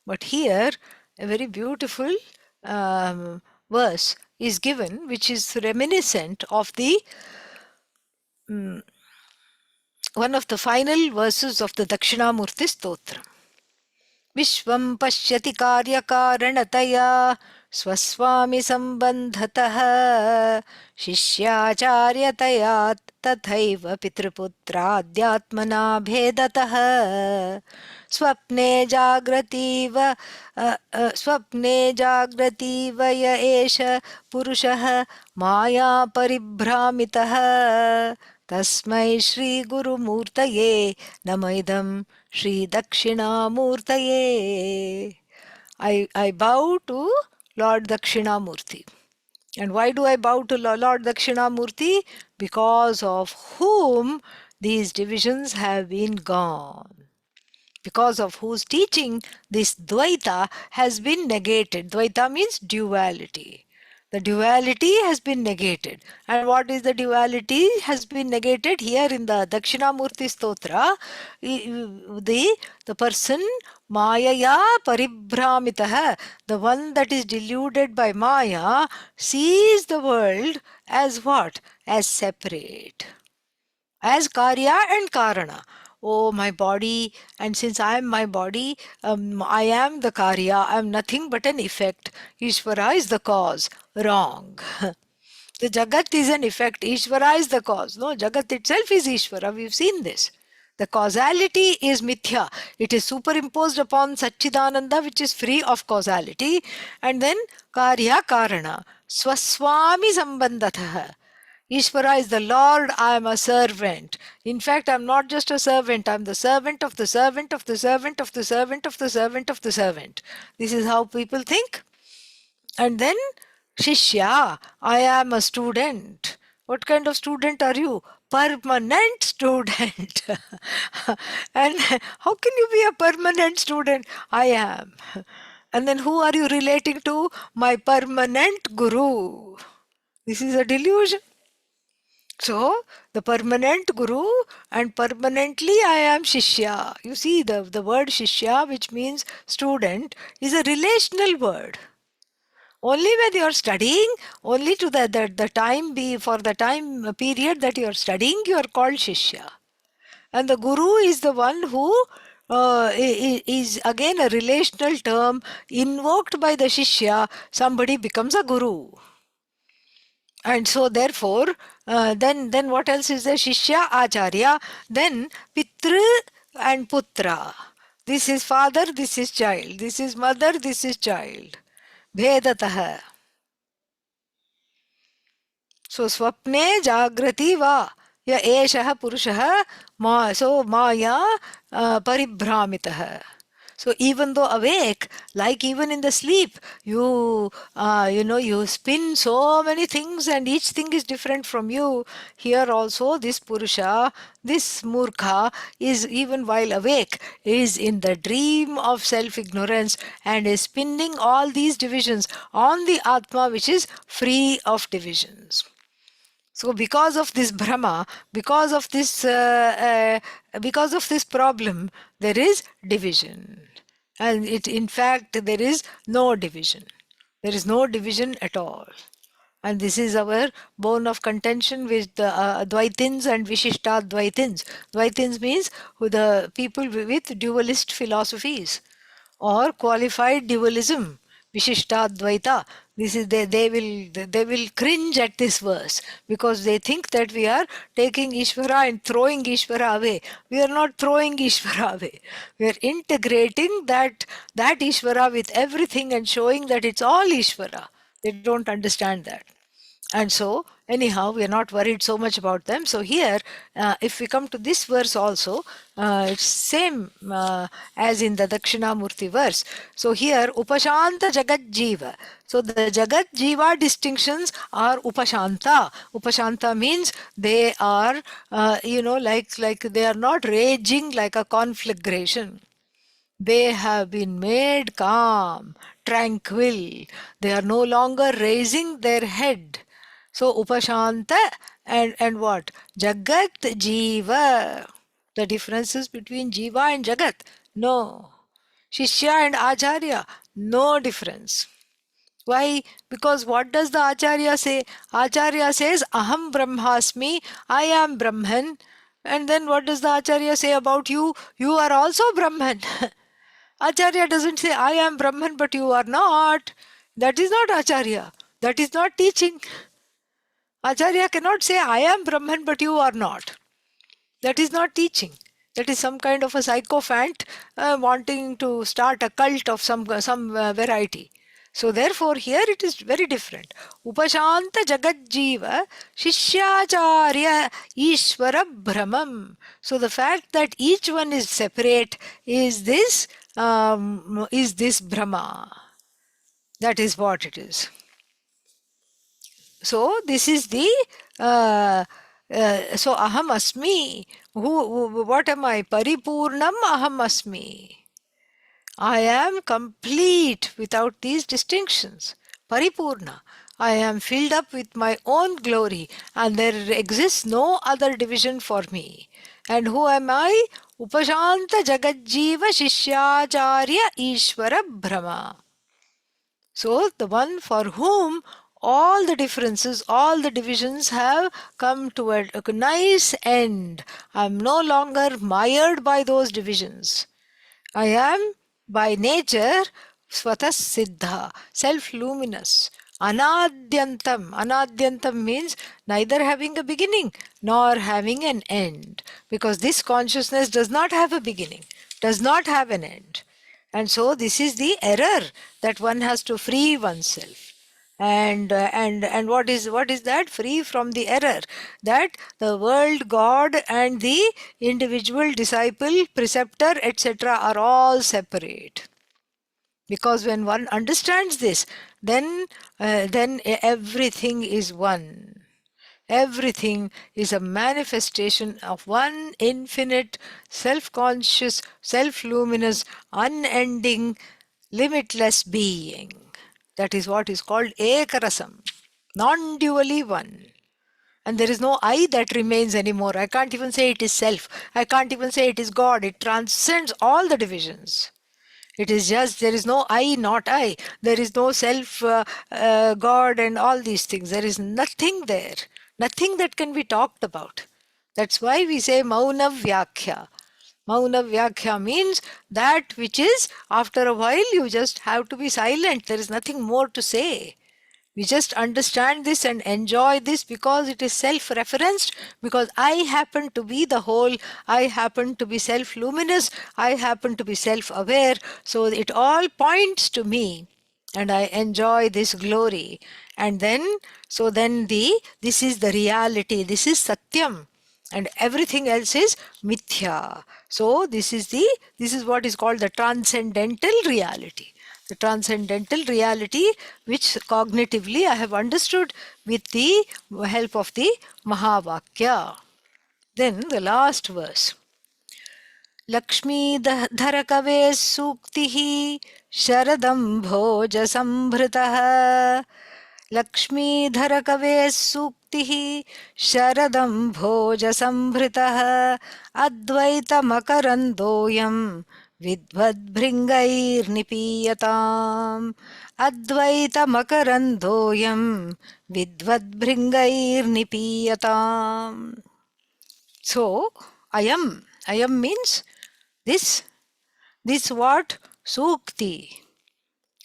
But here, a very beautiful verse is given, which is reminiscent of the one of the final verses of the Dakshinamurti Stotra. विश्वं पश्यति कार्यकारणतया स्वस्वामि सम्बन्धतः शिष्याचार्यतया तथैव पितृपुत्राद्यात्मना भेदतः स्वप्ने जाग्रतीव य एष पुरुषः माया परिभ्रामितः तस्मै श्रीगुरुमूर्तये नमः इदं Shri Dakshinamurtaye. I bow to Lord Dakshinamurti. And why do I bow to Lord Dakshinamurti? Because of whom these divisions have been gone. Because of whose teaching this Dvaita has been negated. Dvaita means duality. The duality has been negated. And what is the duality has been negated? Here in the Dakshinamurti Stotra, the person Mayaya Paribhramitaha, the one that is deluded by Maya, sees the world as what? As separate. As Karya and Karana. Oh, my body, and since I am my body, I am the Karya, I am nothing but an effect. Ishvara is the cause. Wrong. The Jagat is an effect. Ishvara is the cause. No, Jagat itself is Ishvara. We've seen this. The causality is mithya. It is superimposed upon Satchidananda, which is free of causality. And then Karya Karana. Swaswami Sambandhatha. Ishvara is the Lord, I am a servant. In fact, I'm not just a servant, I'm the servant of the servant of the servant of the servant of the servant of the servant. This is how people think. And then, Shishya, I am a student. What kind of student are you? Permanent student. And how can you be a permanent student? I am. And then who are you relating to? My permanent guru. This is a delusion. So, the permanent guru and permanently I am Shishya. You see, the word Shishya, which means student, is a relational word. Only when you are studying, only to the time be for the time period that you are studying, you are called Shishya. And the guru is the one who is again a relational term invoked by the Shishya. Somebody becomes a guru. And so therefore, then what else is there? Shishya, Acharya, then Pitru and Putra. This is father, this is child. This is mother, this is child. Bhedatah. So swapne jagrati va. Ya eshaha purushaha. So maya paribhramitah. So even though awake, like even in the sleep, you spin so many things and each thing is different from you. Here also this Purusha, this Murkha is even while awake, is in the dream of self-ignorance and is spinning all these divisions on the Atma, which is free of divisions. So because of this Brahma, because of this problem, there is division. And in fact, there is no division. There is no division at all. And this is our bone of contention with the Dvaitins and Vishishtadvaitins. Dvaitins means the people with dualist philosophies or qualified dualism. Vishishtadvaita. This is they will cringe at this verse because they think that we are taking Ishvara and throwing Ishvara away. We are not throwing Ishvara away. We are integrating that Ishvara with everything and showing that it's all Ishvara. They don't understand that. And so, anyhow, we are not worried so much about them. So here, if we come to this verse also, it's same as in the Dakshinamurti verse. So here, Upashanta Jagat Jiva. So the Jagat Jiva distinctions are Upashanta. Upashanta means they are, like they are not raging like a conflagration. They have been made calm, tranquil. They are no longer raising their head. So Upashanta and what? Jagat Jiva. The differences between Jiva and Jagat? No. Shishya and Acharya? No difference. Why? Because what does the Acharya say? Acharya says, Aham Brahmasmi, I am Brahman. And then what does the Acharya say about you? You are also Brahman. Acharya doesn't say, I am Brahman, but you are not. That is not Acharya. That is not teaching. Acharya cannot say, I am Brahman, but you are not. That is not teaching. That is some kind of a sycophant wanting to start a cult of some variety. So therefore here it is very different. Upashanta Jagat Jiva Shishyacharya Ishvara Brahmam. So the fact that each one is separate is this Brahma. That is what it is. So this is the so aham asmi. What am I? Paripurnam aham asmi. I am complete without these distinctions. Paripurna. I am filled up with my own glory, and there exists no other division for me. And who am I? Upashanta Jagatjiva Shishyacharya Ishvara Brahma. So the one for whom all the differences, all the divisions have come to a nice end. I am no longer mired by those divisions. I am by nature Swatas Siddha, self-luminous. Anadyantam. Anadyantam means neither having a beginning nor having an end. Because this consciousness does not have a beginning, does not have an end. And so this is the error that one has to free oneself. And what is that? Free from the error that the world, God, and the individual disciple, preceptor, etc. are all separate. Because when one understands this, then everything is one. Everything is a manifestation of one infinite, self-conscious, self-luminous, unending, limitless being. That is what is called Ekarasam, non-dually one. And there is no I that remains anymore. I can't even say it is self. I can't even say it is God. It transcends all the divisions. It is just, there is no I, not I. There is no self, God, and all these things. There is nothing there. Nothing that can be talked about. That's why we say Mauna Vyakhya. Mauna Vyakhya means that which is, after a while, you just have to be silent. There is nothing more to say. We just understand this and enjoy this because it is self-referenced, because I happen to be the whole, I happen to be self-luminous, I happen to be self-aware, so it all points to me and I enjoy this glory. And then, so then this is the reality, this is Satyam, and everything else is Mithya. So this is what is called the transcendental reality. The transcendental reality which cognitively I have understood with the help of the Mahavakya. Then the last verse. Lakshmidhar कवे सूक्तिः शरदं भोज संभृतः लक्ष्मीधर कवे सूक्तिः शरदं भोज संभृतः अद्वैतमकरन्दोऽयं विद्वद्भृङ्गैर्निपीयताम् अद्वैतमकरन्दोऽयं विद्वद्भृङ्गैर्निपीयताम्. So ayam means this what? Sukti.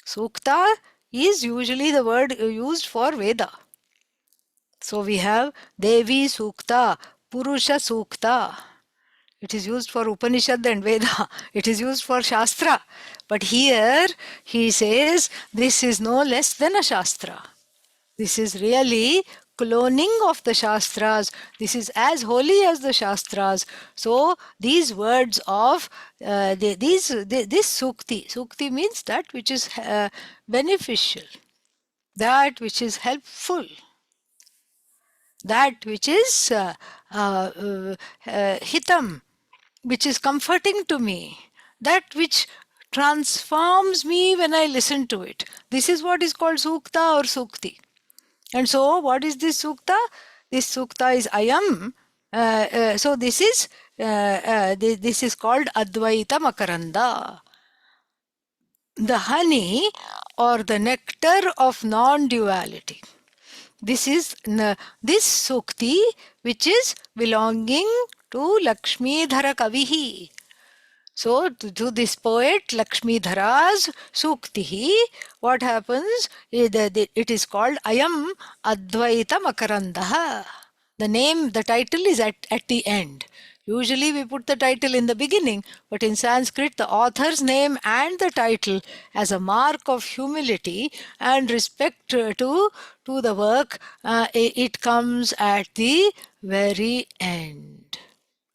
Sukta is usually the word used for Veda. So we have Devi Sukta, Purusha Sukta. It is used for Upanishad and Veda. It is used for Shastra. But here he says this is no less than a Shastra. This is really cloning of the Shastras. This is as holy as the Shastras. So these words of this sukti means that which is beneficial, that which is helpful, that which is hitam, which is comforting to me, that which transforms me when I listen to it. This is what is called sukta or sukti. And so, what is this sukta? This sukta is ayam. So this is called Advaita Makaranda, the honey or the nectar of non-duality. This is this sukti which is belonging to Lakshmidhara Kavihi. So to this poet Lakshmi Dhara's Suktihi, what happens is that it is called Ayam Advaita Makarandaha. The name, the title is at the end. Usually we put the title in the beginning, but in Sanskrit the author's name and the title as a mark of humility and respect to the work, it comes at the very end.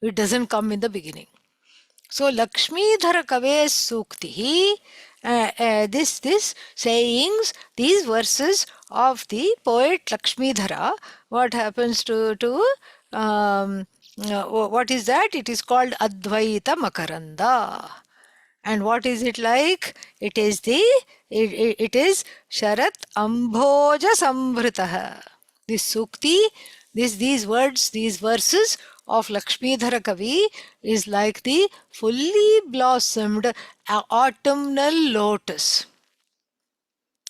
It doesn't come in the beginning. So Lakshmidhara Kave Sukti, this sayings, these verses of the poet Lakshmidhara, what happens what is that? It is called Advaita Makaranda. And what is it like? It is it is Sharat Ambhoja Sambhritaha. This sukti, these words, these verses of Lakshmidhara Kavi is like the fully blossomed autumnal lotus.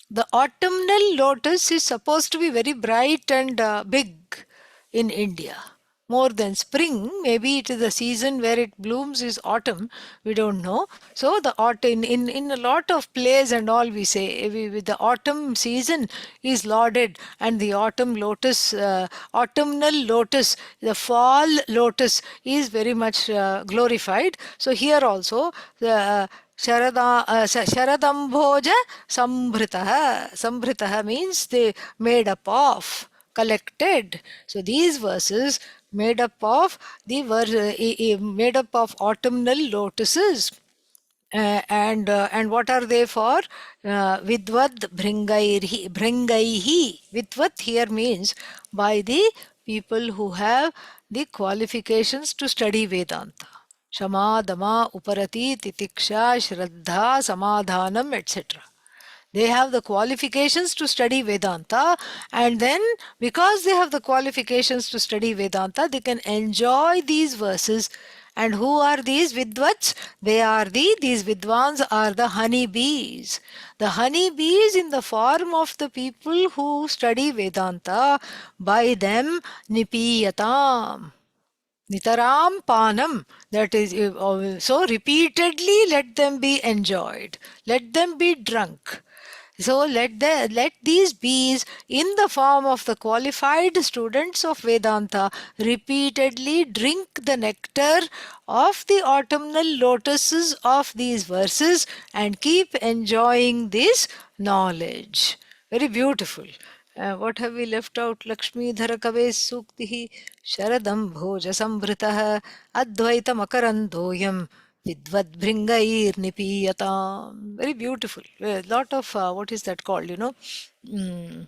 The autumnal lotus is supposed to be very bright and big in India. More than spring, maybe it is the season where it blooms is autumn, we don't know. So the autumn, in a lot of plays and all we say, the autumn season is lauded, and the autumn lotus, autumnal lotus, the fall lotus is very much glorified. So here also, the Sharadambhoja Sambhritaha. Sambhritaha means they made up of, collected. So these verses made up of made up of autumnal lotuses. And what are they for? Vidvad Bhringaihi. Vidvat here means by the people who have the qualifications to study Vedanta. Shama, Dama, Uparati, Titiksha, Shraddha, Samadhanam, etc. They have the qualifications to study Vedanta, and then because they have the qualifications to study Vedanta, they can enjoy these verses. And who are these Vidvats? These Vidvans are the honey bees. The honey bees in the form of the people who study Vedanta, by them Nipiyatam. Nitaram Panam, that is, so repeatedly let them be enjoyed, let them be drunk. So let these bees in the form of the qualified students of Vedanta repeatedly drink the nectar of the autumnal lotuses of these verses and keep enjoying this knowledge. Very beautiful. What have we left out? Lakshmidhara Kave Suktihi Sharadam Bhoja Sambhritaha Advaita Makarandoyam Vidvad Bhringair Nipiyatam. Very beautiful. A lot of, what is that called, mm,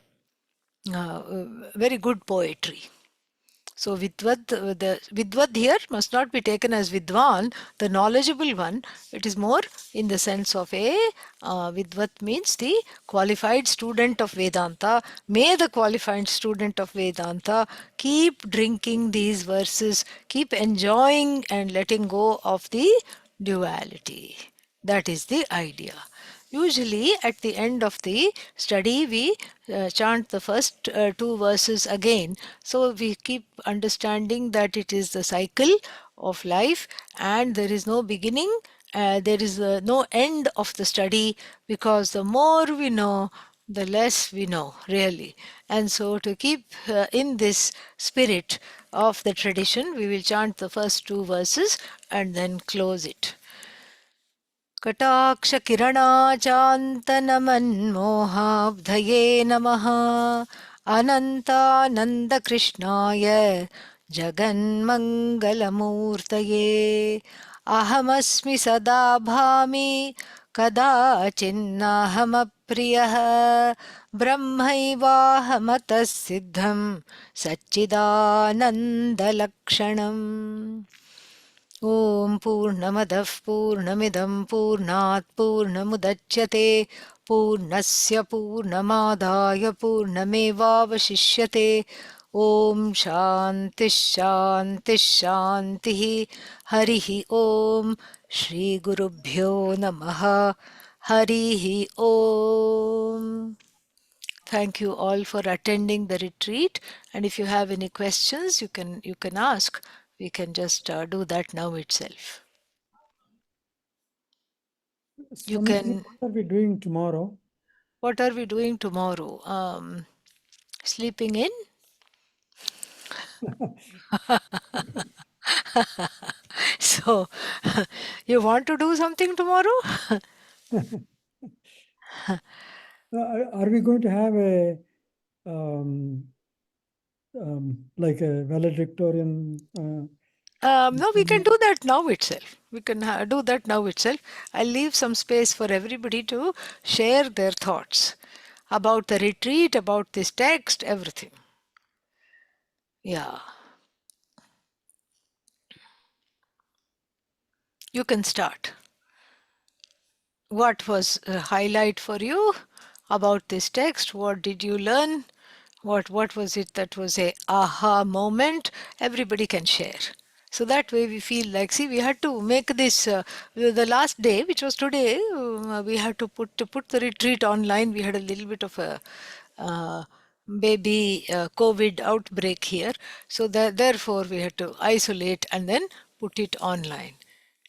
very good poetry. So the Vidvad here must not be taken as Vidwan, the knowledgeable one. It is more in the sense of Vidvat means the qualified student of Vedanta. May the qualified student of Vedanta keep drinking these verses, keep enjoying and letting go of the duality. That is the idea. Usually at the end of the study we chant the first two verses again. So we keep understanding that it is the cycle of life and there is no beginning, there is no end of the study, because the more we know, the less we know really. And so to keep in this spirit of the tradition, we will chant the first two verses and then close it. कटाक्षकिरणाचान्तनमन्मोहाब्धये नमः अनन्तानन्दकृष्णाय जगन्मङ्गलमूर्तये अहमस्मि सदा भामि कदाचिन्नाहमप्रियः ब्रह्मैवाहमतः सिद्धं सच्चिदानन्दलक्षणम् ॐ पूर्णमदः पूर्णमिदं पूर्णात् पूर्णमुदच्यते पूर्णस्य पूर्णमादाय पूर्णमेवावशिष्यते ॐ शान्तिः शान्तिः शान्तिः हरिः ॐ श्रीगुरुभ्यो नमः हरिः ॐ. Thank you all for attending the retreat, and if you have any questions, you can ask. We can just do that now itself. You Swamiji, can. what are we doing tomorrow? What are we doing tomorrow? Sleeping in? So, you want to do something tomorrow? Are we going to have a like a valedictorian? No, we can do that now itself. We can do that now itself. I'll leave some space for everybody to share their thoughts about the retreat, about this text, everything. Yeah. You can start. What was a highlight for you about this text? What did you learn? What was it that was a aha moment? Everybody can share. So that way we feel like, see, we had to make this the last day, which was today. We had to put the retreat online. We had a little bit of a baby COVID outbreak here, so that therefore we had to isolate and then put it online.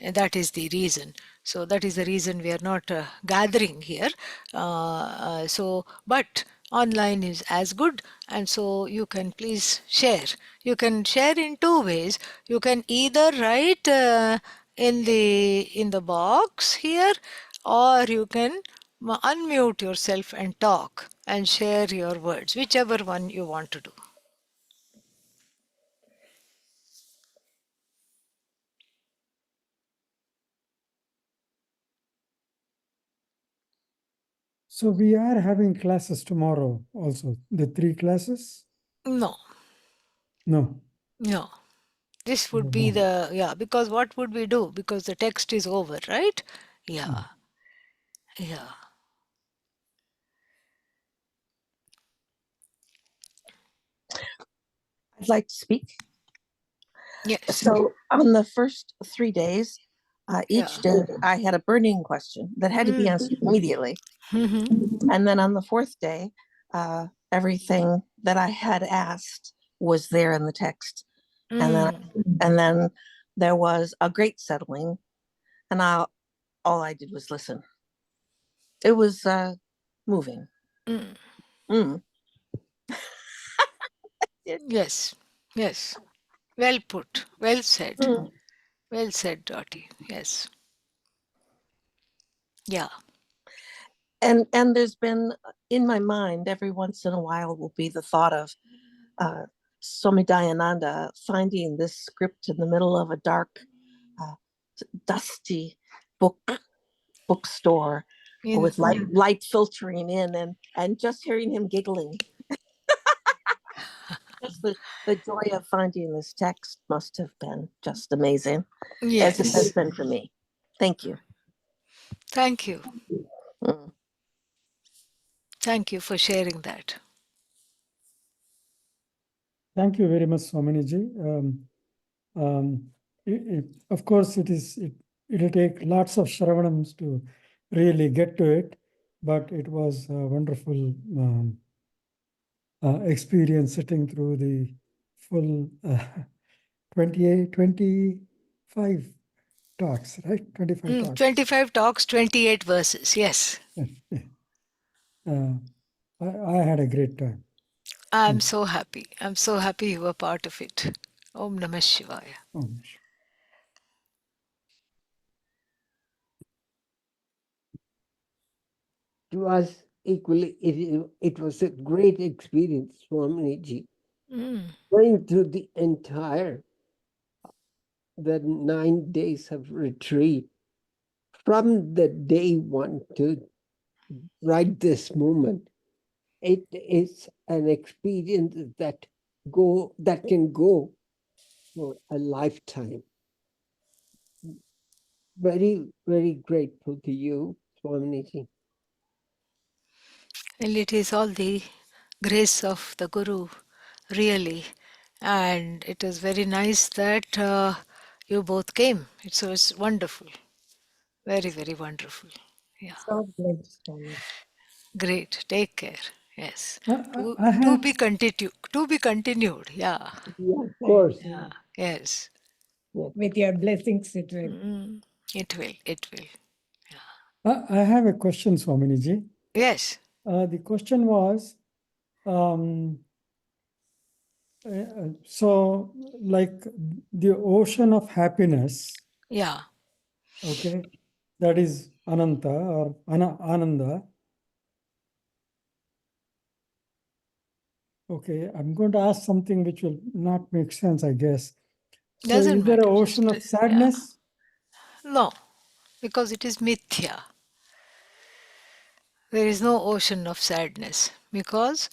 And that is the reason. So that is the reason we are not gathering here. But online is as good, and so you can please share. You can share in two ways. You can either write in the box here, or you can unmute yourself and talk and share your words, whichever one you want to do. So we are having classes tomorrow also, the 3 classes? No, No. no. This would be the, because what would we do? Because the text is over, right? Yeah, yeah. I'd like to speak. Yes. So on the first 3 days, each Yeah. day I had a burning question that had to be answered immediately. And then on the fourth day, everything that I had asked was there in the text. And then there was a great settling, and all I did was listen. It was moving. Mm. Yes, yes. Well put. Well said. Mm. Well said, Dottie. Yes. Yeah. And there's been in my mind every once in a while will be the thought of Swami Dayananda finding this script in the middle of a dark, dusty bookstore with light filtering in, and just hearing him giggling. Just the joy of finding this text must have been just amazing, as it has Yes. been for me. Thank you. Thank you. Mm. Thank you for sharing that. Thank you very much, Swaminiji. Of course, it'll take lots of Shravanams to really get to it, but it was a wonderful experience sitting through the full 25 talks, right? 25 talks. 25 talks, 28 verses. Yes. I had a great time. I'm so happy. I'm so happy you were part of it. Om Namah Shivaya. It was equally, it was a great experience, Swaminiji, Mm. going through the 9 days of retreat from the day one to right this moment. It is an experience that can go for a lifetime. Very, very grateful to you, Swaminiji. Well, it is all the grace of the Guru, really. And it is very nice that you both came. It's wonderful. Very, very wonderful. Yeah. So blessed, Swami. Great. Take care. Yes. I To have be continued. To be continued. Yeah. Yeah, of course. Yeah. Yes. With your blessings, it will. Mm. It will. It will. I have a question, Swaminiji. Yes. The question was, so like the ocean of happiness, Yeah. okay, that is Ananta or Ananda. Okay, I'm going to ask something which will not make sense, I guess. So Doesn't is there an matter. ocean of Just, yeah. sadness? No. Because it is mithya. There is no ocean of sadness because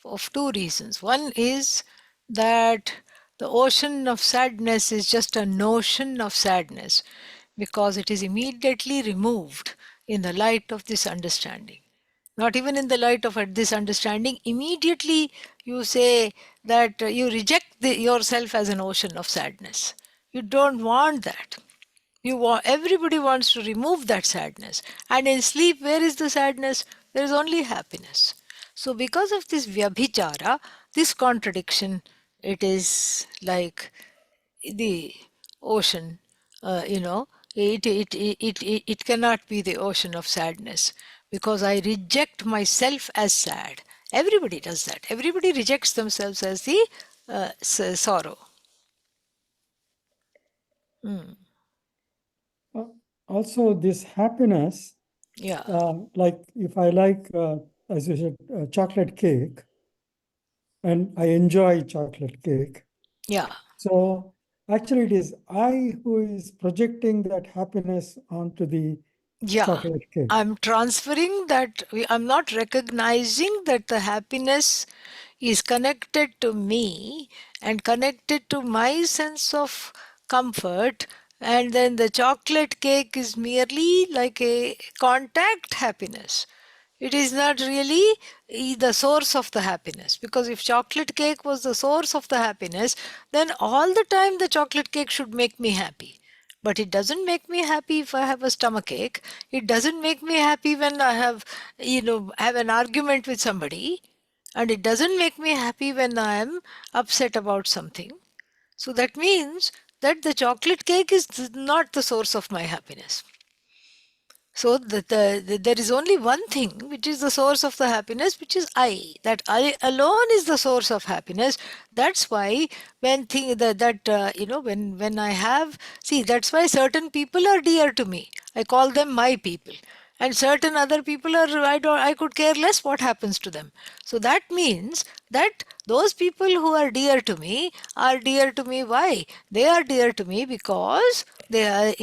of two reasons. One is that the ocean of sadness is just a notion of sadness because it is immediately removed in the light of this understanding. Not even in the light of this understanding, immediately you say that you reject yourself as an ocean of sadness. You don't want that. Everybody wants to remove that sadness. And in sleep, where is the sadness? There is only happiness. So because of this vyabhichara, this contradiction, it is like the ocean, it cannot be the ocean of sadness because I reject myself as sad. Everybody does that. Everybody rejects themselves as the sorrow. Mm. Also, this happiness, Yeah. like if I like, as you said, chocolate cake, and I enjoy chocolate cake. Yeah. So actually, it is I who is projecting that happiness onto the Yeah. chocolate cake. I'm transferring that. I'm not recognizing that the happiness is connected to me and connected to my sense of comfort, and then the chocolate cake is merely like a contact happiness. It is not really the source of the happiness, because if chocolate cake was the source of the happiness, then all the time the chocolate cake should make me happy. But it doesn't make me happy if I have a stomach ache. It doesn't make me happy when I have an argument with somebody. And it doesn't make me happy when I am upset about something. So that means that the chocolate cake is not the source of my happiness. So there is only one thing which is the source of the happiness, which is I. That I alone is the source of happiness. That's why when when I have, see, that's why certain people are dear to me. I call them my people. And certain other people are, I could care less what happens to them. So that means that those people who are dear to me are dear to me. Why? They are dear to me because they are,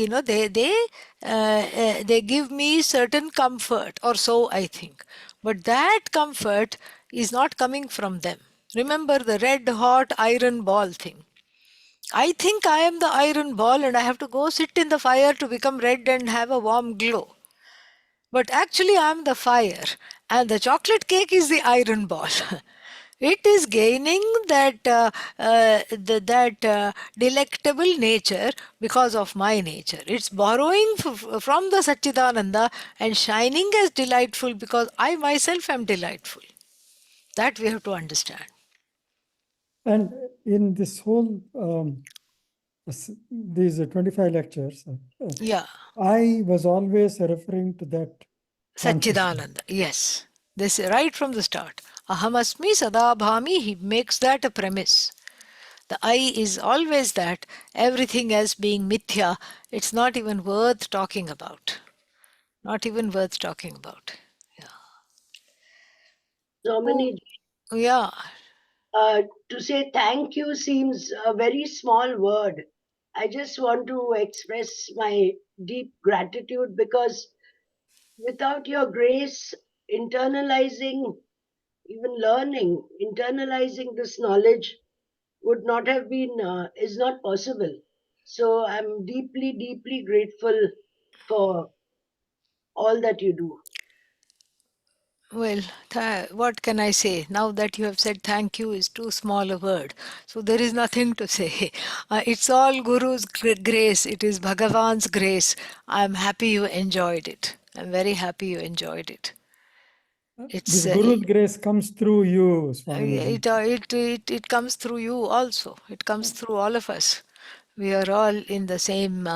they give me certain comfort, or so I think. But that comfort is not coming from them. Remember the red hot iron ball thing. I think I am the iron ball and I have to go sit in the fire to become red and have a warm glow. But actually, I'm the fire, and the chocolate cake is the iron ball. It is gaining that delectable nature because of my nature. It's borrowing from the Satchidananda and shining as delightful because I myself am delightful. That we have to understand. And in this whole, these 25 lectures, Yeah. I was always referring to that consciousness. Satchidananda, yes. This right from the start. Ahamasmi sadabhami, he makes that a premise. The I is always that, everything else being mithya, it's not even worth talking about. Not even worth talking about. Yeah. Domini, Yeah. to say thank you seems a very small word. I just want to express my deep gratitude because without your grace, internalizing, even learning, internalizing this knowledge would not have been, is not possible. So I'm deeply, deeply grateful for all that you do. Well, what can I say? Now that you have said thank you is too small a word. So there is nothing to say. It's all Guru's grace. It is Bhagavan's grace. I'm happy you enjoyed it. I'm very happy you enjoyed it. This It's Guru's grace comes through you, Swamiji. it comes through you also. It comes through all of us. We are all in the same,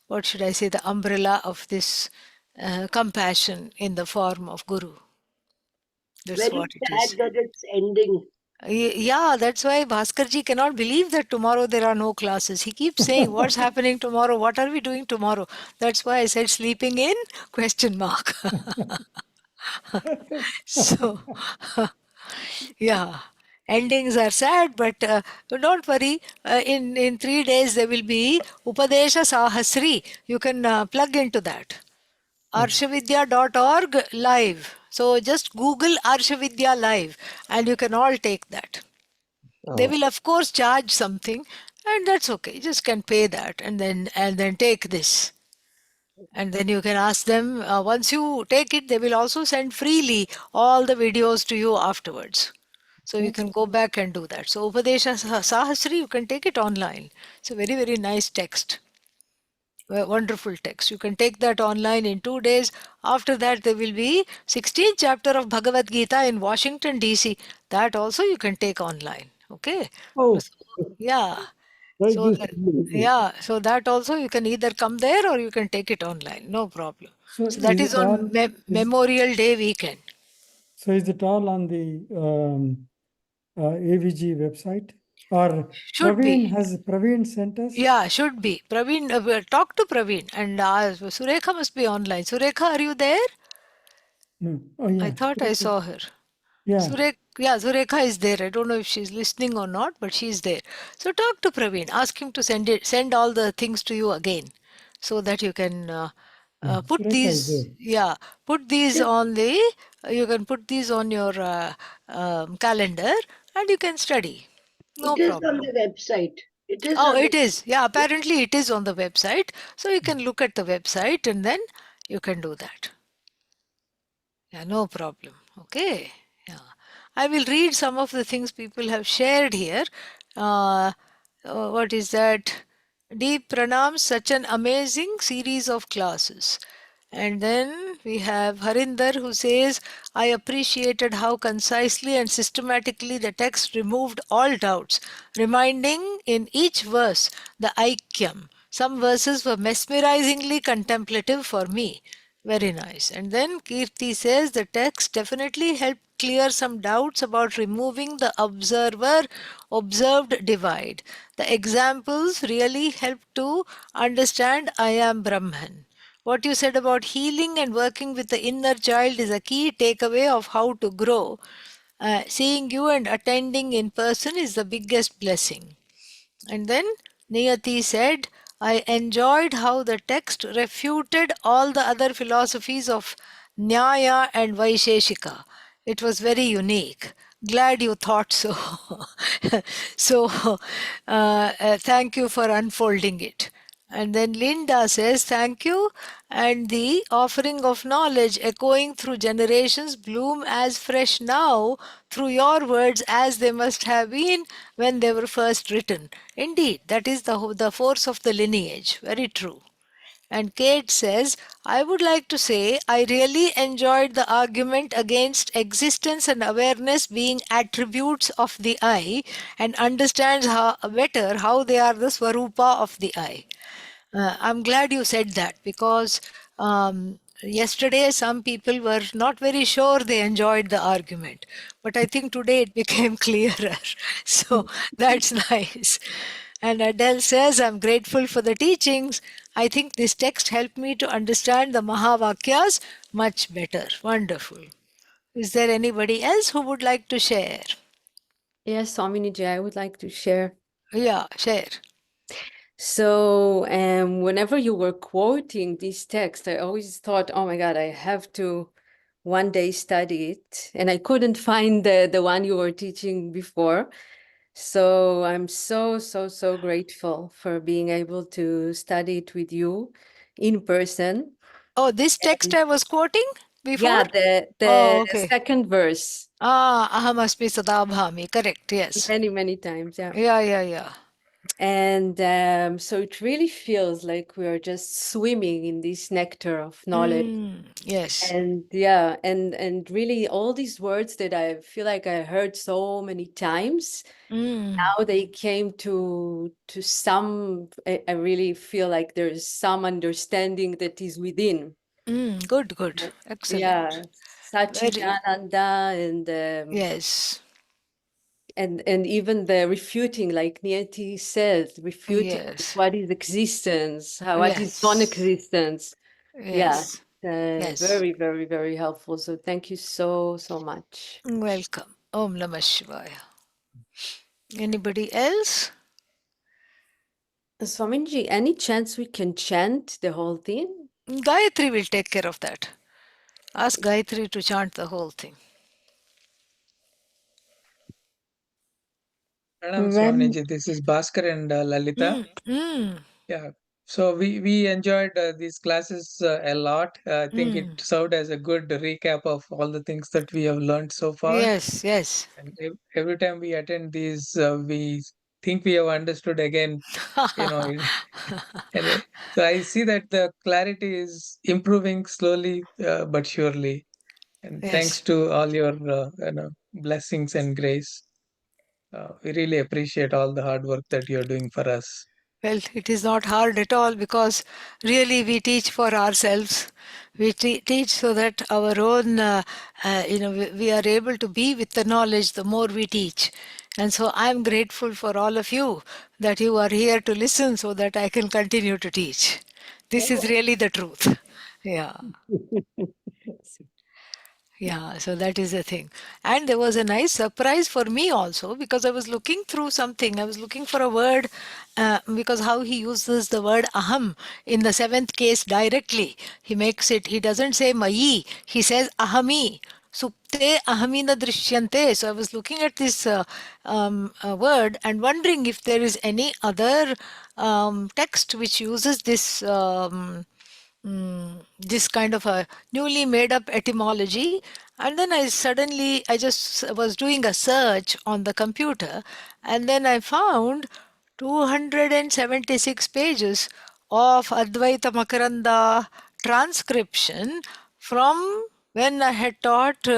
what should I say, the umbrella of this compassion in the form of Guru. That's Very what it sad is. that it's ending. Yeah, that's why Bhaskarji cannot believe that tomorrow there are no classes. He keeps saying, "What's happening tomorrow? What are we doing tomorrow?" That's why I said, "Sleeping in?" Question mark. So, yeah, endings are sad, but don't worry. In 3 days there will be Upadesha Sahasri. You can plug into that. Arshavidya.org live. So just Google Arshavidya live, and you can all take that. They Oh, will of course charge something, and that's okay. You just can pay that, and then take this. And then you can ask them, once you take it, they will also send freely all the videos to you afterwards. So you can go back and do that. So Upadesha Sahasri, you can take it online. It's a very, very nice text. A wonderful text. You can take that online in 2 days. After that, there will be 16th chapter of Bhagavad Gita in Washington, D.C. That also you can take online. Okay? oh, Yeah. thank So you, that, Swamiji. yeah, so that also you can either come there or you can take it online, no problem. So So that is is it on all Memorial Day weekend. is it all on the AVG website? Or Should be. Praveen sent us? Yeah, should be. Praveen, talk to Praveen, and Surekha must be online. Surekha, are you there? No. Oh I yeah. thought I saw her. Yeah. Yeah, Surekha is there. I don't know if she's listening or not, but she's there. So talk to Praveen. Ask him to send all the things to you again, so that you can put Surekha is there. these. Yeah, put these on the. You can put these on your calendar, and you can study. No It is on problem. the website. It is Oh, on the it is. Yeah, apparently it is on the website. So you can look at the website and then you can do that. Yeah, no problem. Okay. Yeah. I will read some of the things people have shared here. Uh, what is that? Deep Pranam, such an amazing series of classes. And then we have Harinder who says, I appreciated how concisely and systematically the text removed all doubts, reminding in each verse the Aikyam. Some verses were mesmerizingly contemplative for me. Very nice. And then Kirti says the text definitely helped clear some doubts about removing the observer observed divide. The examples really helped to understand I am Brahman. What you said about healing and working with the inner child is a key takeaway of how to grow. Seeing you and attending in person is the biggest blessing. And then Niyati said, I enjoyed how the text refuted all the other philosophies of Nyaya and Vaisheshika. It was very unique. Glad you thought so. So, thank you for unfolding it. And then Linda says, thank you. And the offering of knowledge echoing through generations bloom as fresh now through your words as they must have been when they were first written. Indeed, that is the force of the lineage. Very true. And Kate says, I would like to say I really enjoyed the argument against existence and awareness being attributes of the I and understands better how they are the swarupa of the I. I'm glad you said that because yesterday some people were not very sure they enjoyed the argument, but I think today it became clearer. So that's nice. And Adele says, I'm grateful for the teachings. I think this text helped me to understand the Mahavakyas much better. Wonderful. Is there anybody else who would like to share? Yes, Swamiji, I would like to share. Yeah, share. So, whenever you were quoting this text, I always thought, oh my God, I have to one day study it. And I couldn't find the one you were teaching before. So I'm so grateful for being able to study it with you in person. Oh, this text I was quoting before? Yeah, the Oh, okay. second verse, Ahamasmi sadabhami. Correct, yes. many times, yeah. Yeah. And so it really feels like we are just swimming in this nectar of knowledge. Yes. And yeah, and really all these words that I feel like I heard so many times, now they came to some, I really feel like there's some understanding that is within. Good. Excellent. Yeah, Satchidananda Yes. and even the refuting, like Nieti says, refuting Yes. what is existence, what is non-existence. Yeah, Yes. Yes. very helpful. So thank you so much. Welcome. Om Namah Shivaya. Anybody else? Swamiji, any chance we can chant the whole thing? Gayatri will take care of that. Ask Gayatri to chant the whole thing. Pranam When Swaminiji, this is Bhaskar and Lalita. Yeah, so we enjoyed these classes a lot. I think it served as a good recap of all the things that we have learned so far. Yes. And every time we attend these, we think we have understood again, you know. So I see that the clarity is improving slowly but surely. And thanks Yes. to all your blessings and grace. We really appreciate all the hard work that you're doing for us. Well, it is not hard at all because really we teach for ourselves. We teach so that our own, we are able to be with the knowledge the more we teach. And so I'm grateful for all of you that you are here to listen so that I can continue to teach. This is really the truth. Yeah. Yeah, so that is the thing. And there was a nice surprise for me also because I was looking through something. I was looking for a word because how he uses the word aham in the seventh case directly. He doesn't say mayi, he says ahami. Supte ahamina drishyante. So I was looking at this word and wondering if there is any other text which uses this kind of a newly made up etymology. And then I just was doing a search on the computer, and then I found 276 pages of Advaita Makaranda transcription from when I had taught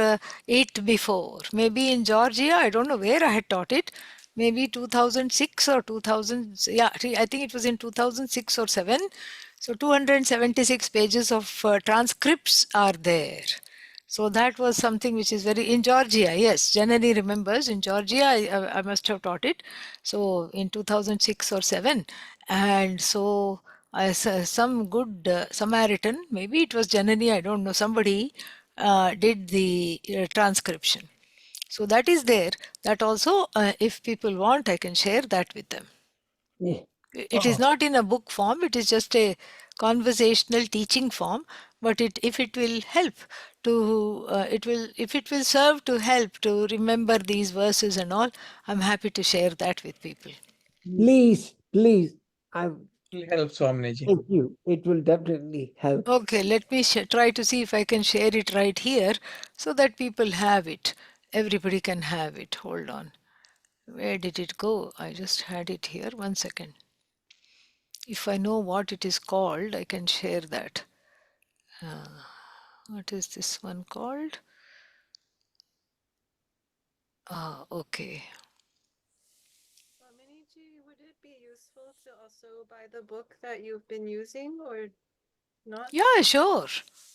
it before. Maybe in Georgia, I don't know where I had taught it. Maybe 2006 or 2000, yeah, I think it was in 2006 or 7. So 276 pages of transcripts are there. So that was something which is very, in Georgia, yes, Janani remembers, in Georgia, I must have taught it. So in 2006 or 7. And so some good Samaritan, maybe it was Janani, I don't know, somebody did the transcription. So that is there. That also, if people want, I can share that with them. yeah, It is not in a book form, it is just a conversational teaching form, but if it will help to if it will serve to help to remember these verses and all, I'm happy to share that with people. please, I It will help Swaminiji. thank you. It will definitely help. Okay, let me try to see if I can share it right here so that people have it. Everybody can have it. Hold on. Where did it go? I just had it here. 1 second. If I know what it is called, I can share that. What is this one called? Okay. Swamiji, would it be useful to also buy the book that you've been using or not? Yeah, sure.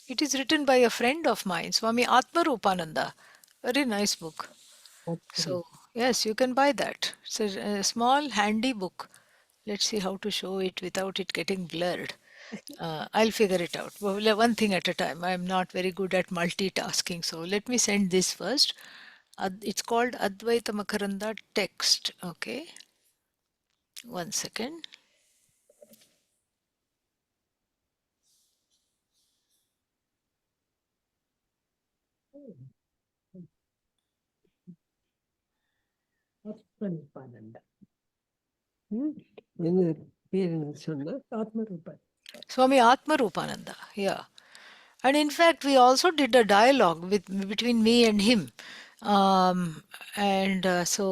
It is written by a friend of mine, Swami Atmarupananda. Very nice book. So, yes, you can buy that. It's a small, handy book. Let's see how to show it without it getting blurred. I'll figure it out. Well, one thing at a time. I'm not very good at multitasking. So let me send this first. It's called Advaita Makaranda text. Okay. 1 second. Atmarupananda. என்ன பேர் என்ன சொன்ன? Atmarupan. Swami Atma Rupananda. Yeah. And in fact, we also did a dialogue between me and him. So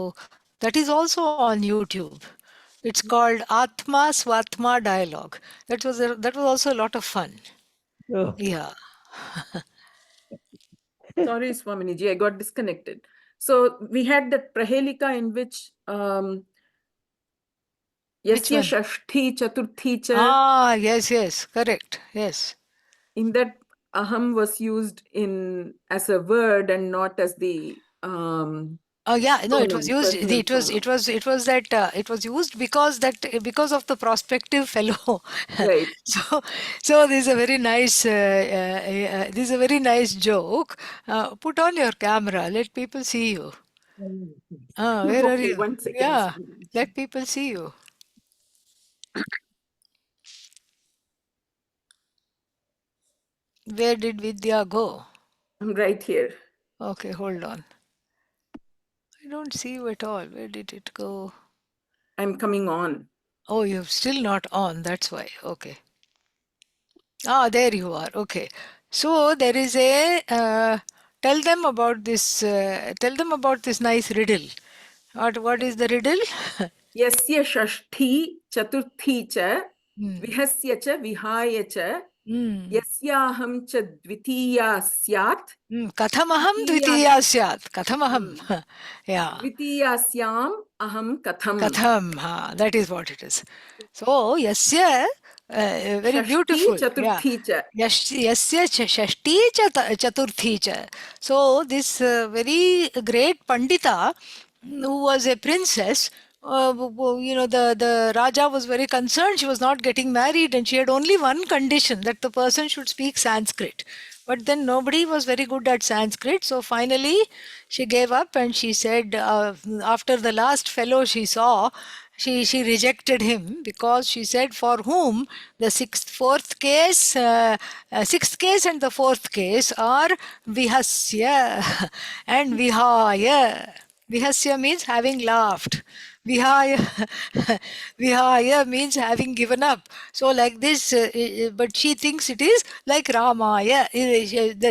that is also on YouTube. It's called Atma Swatma Dialogue. That was also a lot of fun. Oh, Yeah. Sorry, Swaminiji, I got disconnected. So we had that Prahelika in which Which Yasya one? Shashti Chaturthi Cha, Yes, correct. Yes. in that aham was used as a word and not as the Oh yeah, no, it was pronoun, used. personal It was used because of the prospective fellow. right. So this is a very nice this is a very nice joke. Put on your camera. Let people see you. Where are Okay, you? 1 second. Yeah, Swaminiji. let people see you. Where did Vidya go? I'm right here. Okay, hold on. I don't see you at all. Where did it go? I'm coming on. Oh, you're still not on. That's why. Okay. There you are. Okay. So there is tell them about this. Tell them about this nice riddle. What is the riddle? Yasya Shashti Chaturthi Cha, Hmm. Vihasya Cha Vihaya Cha, Hmm. Yasyaham Cha Dvitiya Syat, Kathamaham Dvitiya dvitiya syat. Kathamaham. Yeah. Dvitiyasyam Aham Katham. Katham. That is what it is. So, yasya, very Shashti beautiful. Yeah. Chaturthi Cha. Yasya shashti chaturthi cha. So, this very great Pandita who was a princess, the Raja was very concerned. She was not getting married and she had only one condition, that the person should speak Sanskrit. But then nobody was very good at Sanskrit. So finally, she gave up and she said, after the last fellow she saw, she rejected him because she said, for whom the sixth case and the fourth case are vihasya and vihaya. Vihasya means having laughed. Vihaya, Vihaya means having given up. So like this, but she thinks it is like Ramaya.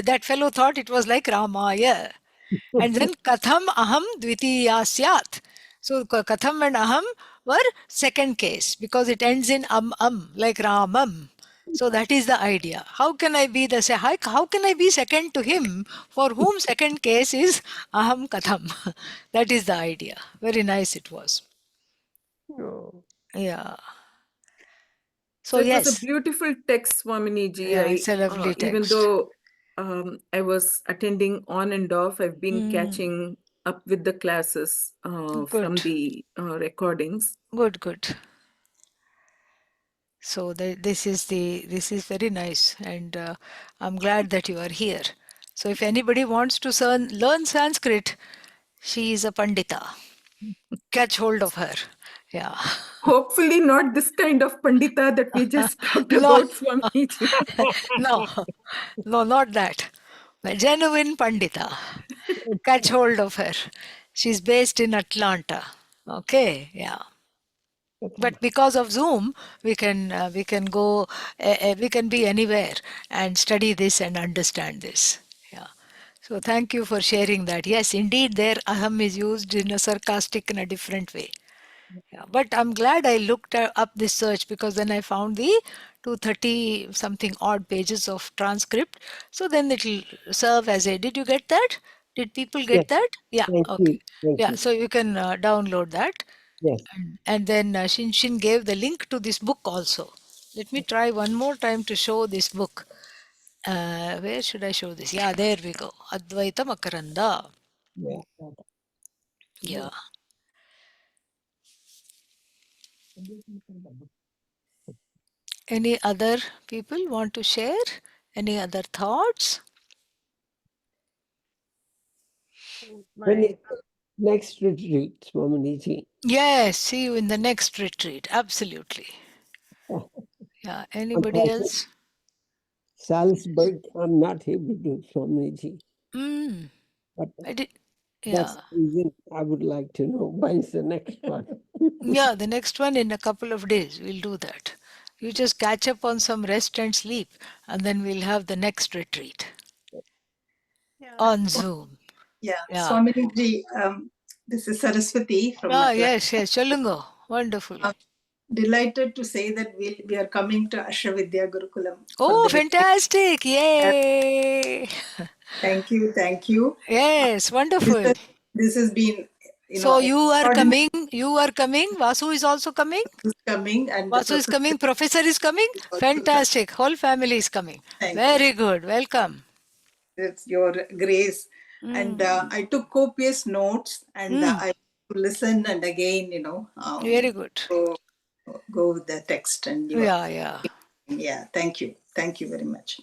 That fellow thought it was like Ramaya. And then Katham Aham Dvitiya Syat. So Katham and Aham were second case because it ends in like Ramam. So that is the idea. How can I be how can I be second to him for whom second case is Aham Katham? That is the idea. Very nice it was. no. Yeah. So So it was a yes, beautiful text, Swaminiji. yeah, it's a lovely Even text. though I was attending on and off, I've been catching up with the classes from Good, the recordings. good. So this is very nice, and I'm glad that you are here. So if anybody wants to learn Sanskrit, she is a Pandita. Catch hold of her. Yeah. Hopefully not this kind of Pandita that we just talked No. about, Swamiji. No, not that. A genuine Pandita. Catch hold of her. She's based in Atlanta. Okay, yeah. But because of Zoom, we can go, we can be anywhere and study this and understand this. Yeah. So thank you for sharing that. Yes, indeed, there aham is used in a sarcastic in a different way. Yeah, but I'm glad I looked up this search because then I found the 230 something odd pages of transcript. So then it'll serve as a. Did you get that? Did people Yes, get that? Yeah. thank Okay. you. Thank Yeah. you. So you can download that. Yes. And then Shin gave the link to this book also. Let me try one more time to show this book. Where should I show this? Yeah, there we go. Advaita Makaranda. Yeah. Yeah. Any other people want to share? Any other thoughts? When My is the next retreat, Swaminiji? Yes, see you in the next retreat. Absolutely. Yeah. Anybody Unfortunately, else? Salzburg, I'm not able to, Swaminiji. Mm, But I did. that's Yeah. the reason I would like to know when's the next one. Yeah, the next one in a couple of days. We'll do that. You just catch up on some rest and sleep, and then we'll have the next retreat yeah. on Zoom. Yeah, Yeah. Swaminiji, this is Saraswati from Ah, Madras. yes, yes. Cholungo. Wonderful. I'm delighted to say that we are coming to Ashravidya Gurukulam for Oh, the retreat. fantastic. Yeah, Yay. thank you, thank you. Yes, This, wonderful. has- this has been, So you are extraordinary. coming. Vasu is also coming. Is coming, and the Vasu is professor coming. Professor is coming. is also coming. Fantastic. Whole family is coming. Thank you. Very good. Welcome. It's your grace. And Mm. I took copious notes, and Mm. I listened and again, Very good. go with the text and your. Yeah, yeah. Yeah, thank you. Thank you very much.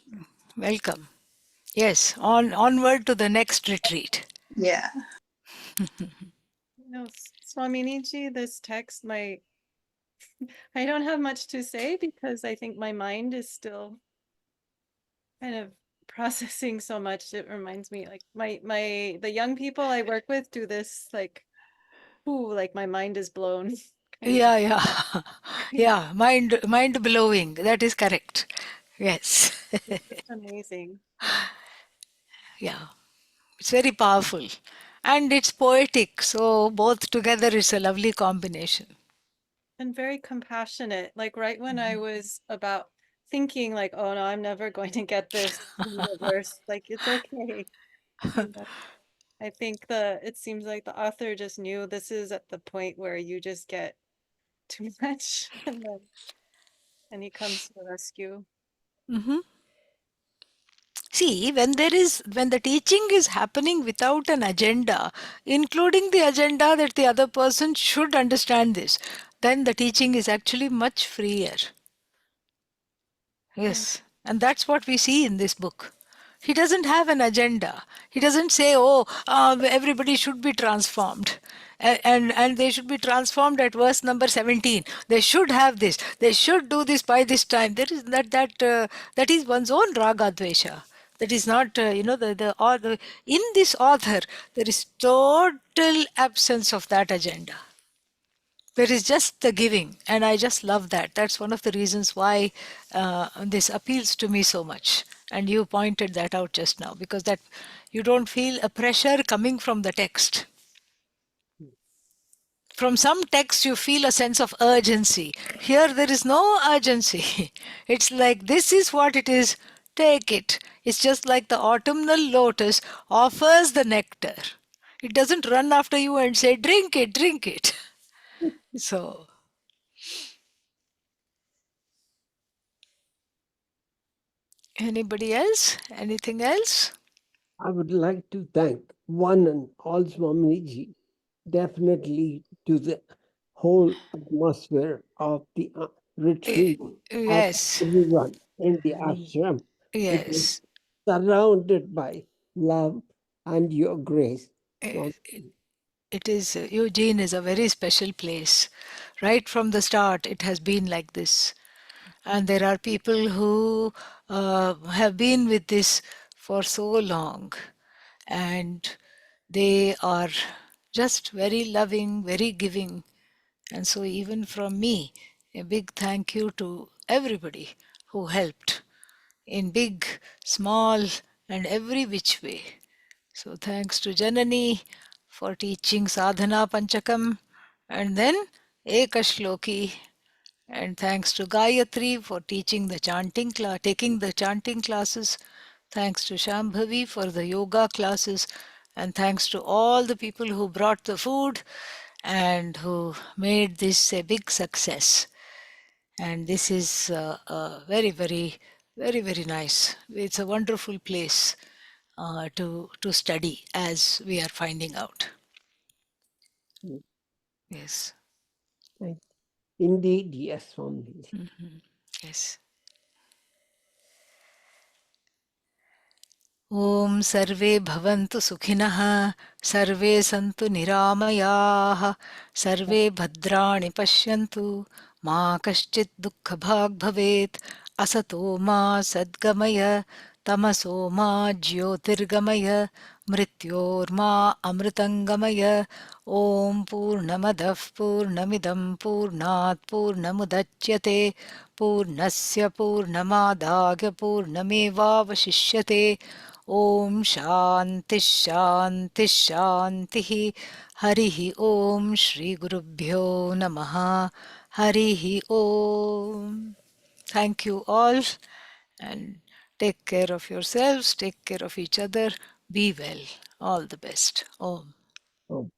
Welcome. Yes, onward to the next retreat. Yeah. No, Swaminiji, this text, I don't have much to say because I think my mind is still kind of processing so much. It reminds me like the young people I work with do this like, ooh, like my mind is blown. kind of Yeah, yeah. Yeah, mind blowing. That is correct. Yes. amazing. Yeah. It's very powerful. And it's poetic. So both together it's a lovely combination. And very compassionate. Like right when I was about thinking like, oh no, I'm never going to get this verse. Like it's okay. You know, I think it seems like the author just knew this is at the point where you just get too much and he comes to the rescue. Mhm. See, when the teaching is happening without an agenda, including the agenda that the other person should understand this, then the teaching is actually much freer. Yes, and that's what we see in this book. He doesn't have an agenda. He doesn't say, "Oh, everybody should be transformed, and they should be transformed at verse number 17. They should have this. They should do this by this time." There is that is one's own raga dvesha. That is not the in this author there is total absence of that agenda. There is just the giving, and I just love that. That's one of the reasons why this appeals to me so much. And you pointed that out just now, because that you don't feel a pressure coming from the text. From some texts, you feel a sense of urgency. Here, there is no urgency. It's like, this is what it is, take it. It's just like the autumnal lotus offers the nectar. It doesn't run after you and say, drink it, drink it. So, anybody else? Anything else? I would like to thank one and all Swaminiji, definitely to the whole atmosphere of the retreat of Yes, everyone in the ashram. It was yes. surrounded by love and your grace. Eh, It is, Eugene is a very special place. Right from the start, it has been like this. And there are people who have been with this for so long. And they are just very loving, very giving. And so, even from me, a big thank you to everybody who helped in big, small, and every which way. So, thanks to Janani for teaching Sadhana Panchakam, and then Ekashloki, and thanks to Gayatri for teaching the taking the chanting classes. Thanks to Shambhavi for the yoga classes, and thanks to all the people who brought the food and who made this a big success. And this is very, very, very, very nice. It's a wonderful place to study, as we are finding out. Yes. Indeed, yes, Swamiji. Yes. ॐ सर्वे भवन्तु सुखिनः सर्वे सन्तु निरामयाः सर्वे भद्राणि पश्यन्तु मा कश्चित् दुःखभाग् भवेत् असतो मा सद्गमय तमसो मा ज्योतिर्गमय मृत्योर्मा अमृतङ्गमय ॐ पूर्णमदः पूर्णमिदं पूर्णात् पूर्णमुदच्यते पूर्णस्य पूर्णमादाय पूर्णमेवावशिष्यते ॐ शान्तिः शान्तिः शान्तिः हरिः ॐ श्रीगुरुभ्यो नमः हरिः ॐ. Thank you all and take care of yourselves, take care of each other, be well. All the best. Om. Oh.